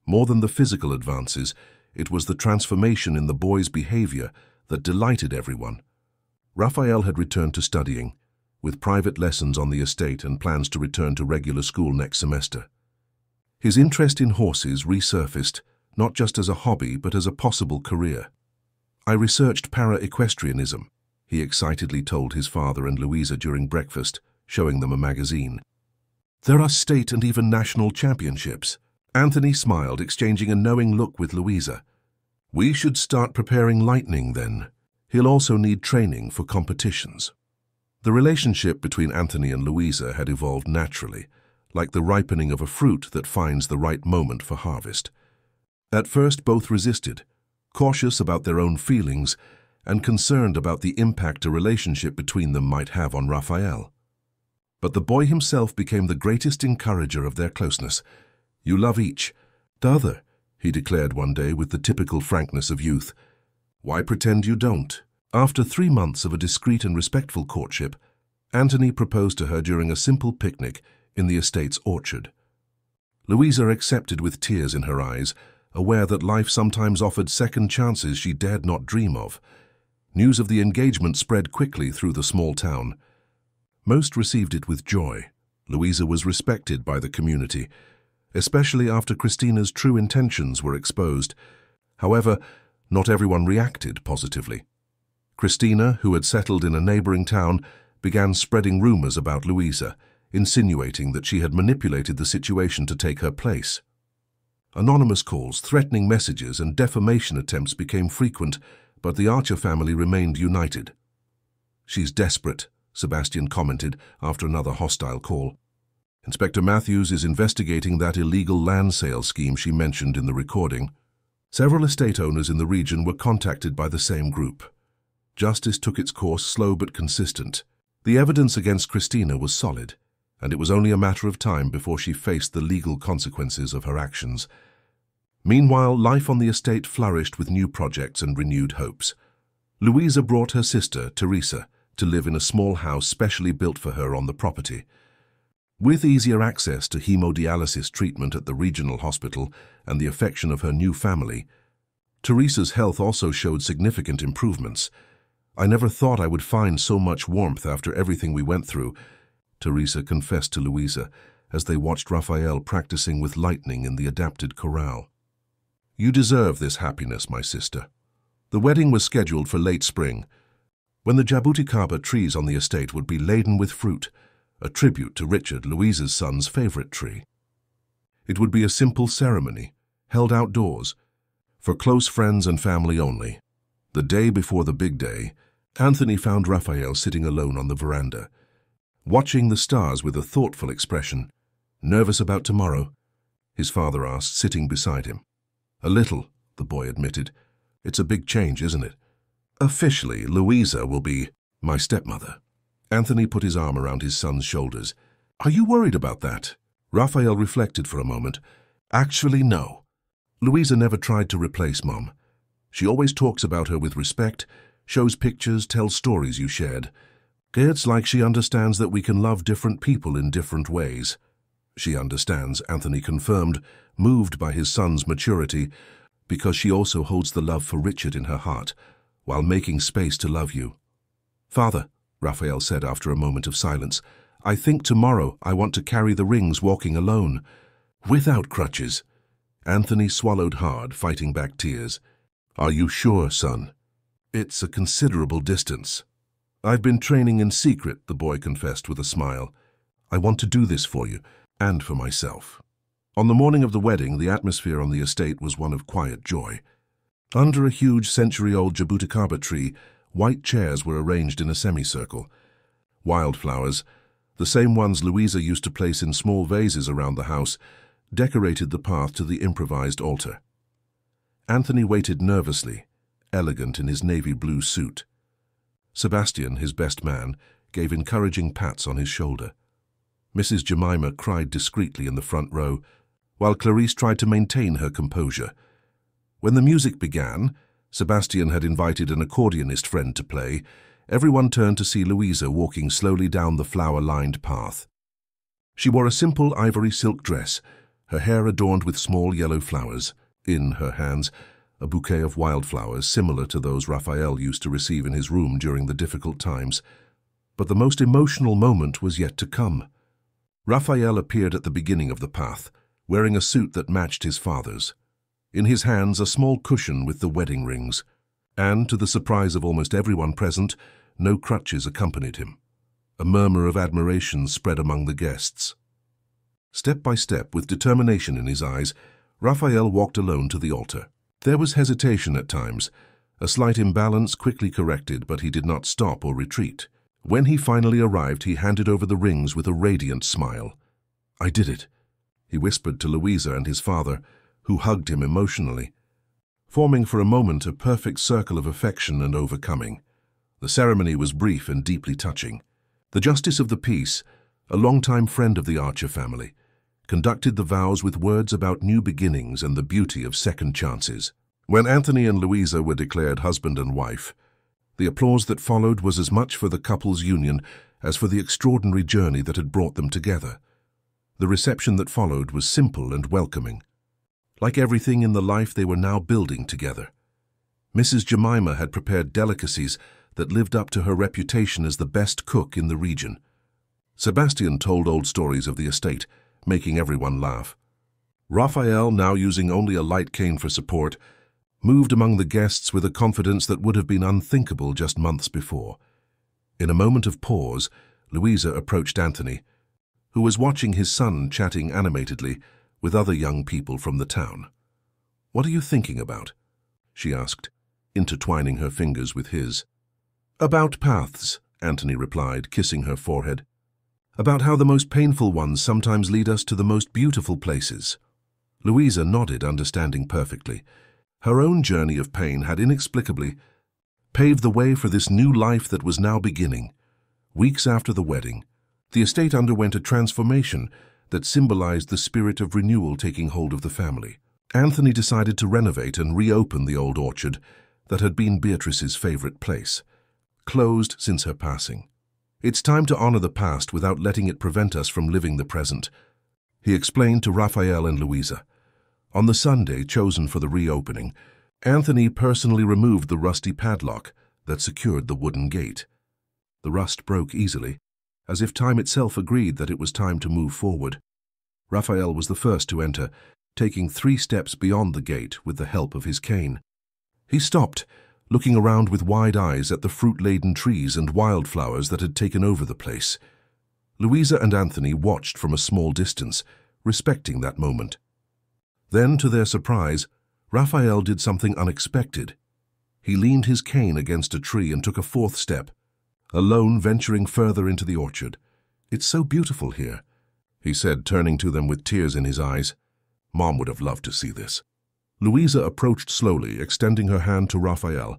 S1: More than the physical advances, it was the transformation in the boy's behavior that delighted everyone." Raphael had returned to studying, with private lessons on the estate and plans to return to regular school next semester. His interest in horses resurfaced, not just as a hobby but as a possible career. "I researched para-equestrianism," he excitedly told his father and Louisa during breakfast, showing them a magazine. "There are state and even national championships." Anthony smiled, exchanging a knowing look with Louisa. "We should start preparing Lightning then. He'll also need training for competitions." The relationship between Anthony and Louisa had evolved naturally, like the ripening of a fruit that finds the right moment for harvest. At first both resisted, cautious about their own feelings and concerned about the impact a relationship between them might have on Raphael. But the boy himself became the greatest encourager of their closeness. "You love each the other," he declared one day with the typical frankness of youth. "Why pretend you don't?" After 3 months of a discreet and respectful courtship, Anthony proposed to her during a simple picnic in the estate's orchard. Louisa accepted with tears in her eyes, aware that life sometimes offered second chances she dared not dream of. News of the engagement spread quickly through the small town. Most received it with joy. Louisa was respected by the community, especially after Christina's true intentions were exposed. However, not everyone reacted positively. Christina, who had settled in a neighboring town, began spreading rumors about Louisa, insinuating that she had manipulated the situation to take her place. Anonymous calls, threatening messages, and defamation attempts became frequent, but the Archer family remained united. "She's desperate," Sebastian commented after another hostile call. "Inspector Matthews is investigating that illegal land sale scheme she mentioned in the recording." Several estate owners in the region were contacted by the same group. Justice took its course, slow but consistent. The evidence against Christina was solid, and it was only a matter of time before she faced the legal consequences of her actions. Meanwhile, life on the estate flourished with new projects and renewed hopes. Louisa brought her sister, Teresa, to live in a small house specially built for her on the property. With easier access to hemodialysis treatment at the regional hospital and the affection of her new family, Teresa's health also showed significant improvements. "I never thought I would find so much warmth after everything we went through," Teresa confessed to Louisa as they watched Raphael practicing with lightning in the adapted chorale. "You deserve this happiness, my sister." The wedding was scheduled for late spring, when the jabuticaba trees on the estate would be laden with fruit, a tribute to Richard, Louisa's son's favorite tree. It would be a simple ceremony, held outdoors, for close friends and family only. The day before the big day, Anthony found Raphael sitting alone on the veranda, watching the stars with a thoughtful expression. "Nervous about tomorrow?" his father asked, sitting beside him. "A little," the boy admitted. "It's a big change, isn't it? Officially, Louisa will be my stepmother." Anthony put his arm around his son's shoulders. "Are you worried about that?" Raphael reflected for a moment. "Actually, no. Louisa never tried to replace Mom. She always talks about her with respect, shows pictures, tells stories you shared. It's like she understands that we can love different people in different ways." "She understands," Anthony confirmed, moved by his son's maturity, "because she also holds the love for Richard in her heart, while making space to love you." "Father," Raphael said after a moment of silence, "I think tomorrow I want to carry the rings walking alone, without crutches." Anthony swallowed hard, fighting back tears. "Are you sure, son?" "It's a considerable distance." "I've been training in secret," the boy confessed with a smile. "I want to do this for you, and for myself." On the morning of the wedding, the atmosphere on the estate was one of quiet joy. Under a huge century-old jabuticaba tree, white chairs were arranged in a semicircle. Wildflowers, the same ones Louisa used to place in small vases around the house, decorated the path to the improvised altar. Anthony waited nervously, elegant in his navy blue suit. Sebastian, his best man, gave encouraging pats on his shoulder. Mrs. Jemima cried discreetly in the front row, while Clarice tried to maintain her composure. When the music began, Sebastian had invited an accordionist friend to play. Everyone turned to see Louisa walking slowly down the flower-lined path. She wore a simple ivory silk dress, her hair adorned with small yellow flowers. In her hands, a bouquet of wildflowers similar to those Raphael used to receive in his room during the difficult times. But the most emotional moment was yet to come. Raphael appeared at the beginning of the path, wearing a suit that matched his father's. In his hands, a small cushion with the wedding rings. And, to the surprise of almost everyone present, no crutches accompanied him. A murmur of admiration spread among the guests. Step by step, with determination in his eyes, Raphael walked alone to the altar. There was hesitation at times, a slight imbalance quickly corrected, but he did not stop or retreat. When he finally arrived, he handed over the rings with a radiant smile. "I did it," he whispered to Louisa and his father, who hugged him emotionally, forming for a moment a perfect circle of affection and overcoming. The ceremony was brief and deeply touching. The Justice of the Peace, a longtime friend of the Archer family, conducted the vows with words about new beginnings and the beauty of second chances. When Anthony and Louisa were declared husband and wife, the applause that followed was as much for the couple's union as for the extraordinary journey that had brought them together. The reception that followed was simple and welcoming. Like everything in the life they were now building together. Mrs. Jemima had prepared delicacies that lived up to her reputation as the best cook in the region. Sebastian told old stories of the estate, making everyone laugh. Raphael, now using only a light cane for support, moved among the guests with a confidence that would have been unthinkable just months before. In a moment of pause, Louisa approached Anthony, who was watching his son chatting animatedly with other young people from the town. "What are you thinking about?" she asked, intertwining her fingers with his. "About paths," Anthony replied, kissing her forehead. "About how the most painful ones sometimes lead us to the most beautiful places." Louisa nodded, understanding perfectly. Her own journey of pain had inexplicably paved the way for this new life that was now beginning. Weeks after the wedding, the estate underwent a transformation that symbolized the spirit of renewal taking hold of the family. Anthony decided to renovate and reopen the old orchard that had been Beatrice's favorite place, closed since her passing. "It's time to honor the past without letting it prevent us from living the present," he explained to Raphael and Louisa. On the Sunday chosen for the reopening, Anthony personally removed the rusty padlock that secured the wooden gate. The rust broke easily, as if time itself agreed that it was time to move forward. Raphael was the first to enter, taking 3 steps beyond the gate with the help of his cane. He stopped, looking around with wide eyes at the fruit-laden trees and wildflowers that had taken over the place. Louisa and Anthony watched from a small distance, respecting that moment. Then, to their surprise, Raphael did something unexpected. He leaned his cane against a tree and took a 4th step, alone venturing further into the orchard. "It's so beautiful here," he said, turning to them with tears in his eyes. "Mom would have loved to see this." Louisa approached slowly, extending her hand to Raphael.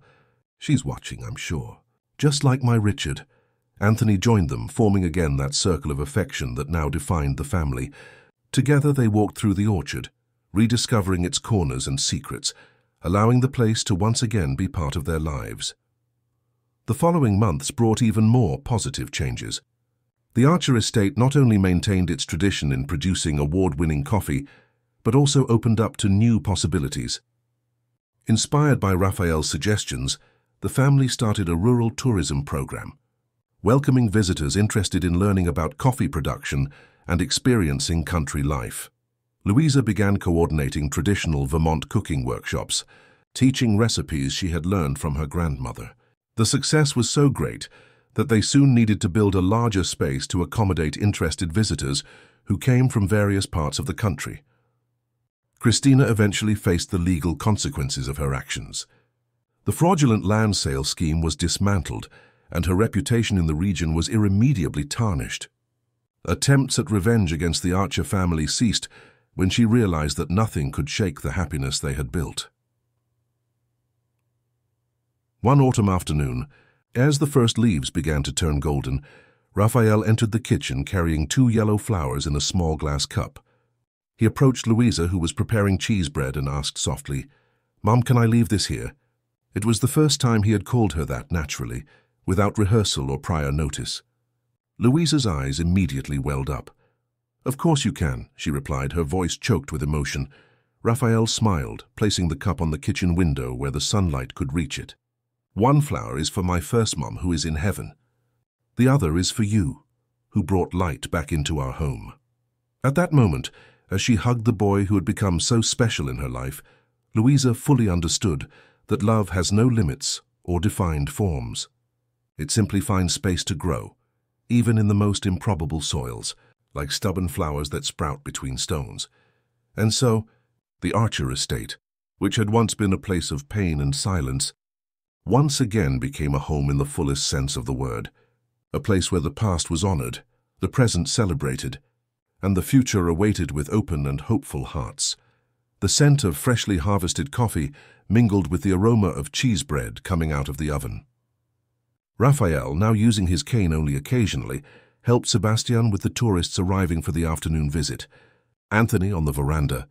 S1: "She's watching, I'm sure." "Just like my Richard." Anthony joined them, forming again that circle of affection that now defined the family. Together they walked through the orchard, rediscovering its corners and secrets, allowing the place to once again be part of their lives. The following months brought even more positive changes. The Archer estate not only maintained its tradition in producing award-winning coffee, but also opened up to new possibilities. Inspired by Raphael's suggestions, the family started a rural tourism program, welcoming visitors interested in learning about coffee production and experiencing country life. Louisa began coordinating traditional Vermont cooking workshops, teaching recipes she had learned from her grandmother. The success was so great that they soon needed to build a larger space to accommodate interested visitors who came from various parts of the country. Christina eventually faced the legal consequences of her actions. The fraudulent land sale scheme was dismantled, and her reputation in the region was irremediably tarnished. Attempts at revenge against the Archer family ceased when she realized that nothing could shake the happiness they had built. One autumn afternoon, as the first leaves began to turn golden, Raphael entered the kitchen carrying 2 yellow flowers in a small glass cup. He approached Louisa, who was preparing cheese bread, and asked softly, "Mom, can I leave this here?" It was the first time he had called her that naturally, without rehearsal or prior notice. Louisa's eyes immediately welled up. "Of course you can," she replied, her voice choked with emotion. Raphael smiled, placing the cup on the kitchen window where the sunlight could reach it. "One flower is for my first mom, who is in heaven. The other is for you, who brought light back into our home." At that moment, as she hugged the boy who had become so special in her life, Louisa fully understood that love has no limits or defined forms. It simply finds space to grow, even in the most improbable soils, like stubborn flowers that sprout between stones. And so, the Archer estate, which had once been a place of pain and silence, once again became a home in the fullest sense of the word, a place where the past was honored, the present celebrated, and the future awaited with open and hopeful hearts. The scent of freshly harvested coffee mingled with the aroma of cheese bread coming out of the oven. Raphael, now using his cane only occasionally, helped Sebastian with the tourists arriving for the afternoon visit. Anthony, on the veranda,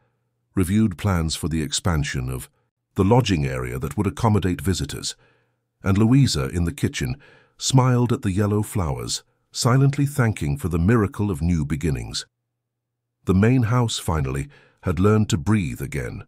S1: reviewed plans for the expansion of the lodging area that would accommodate visitors, and Louisa, in the kitchen, smiled at the yellow flowers, silently thanking for the miracle of new beginnings. The main house, finally, had learned to breathe again,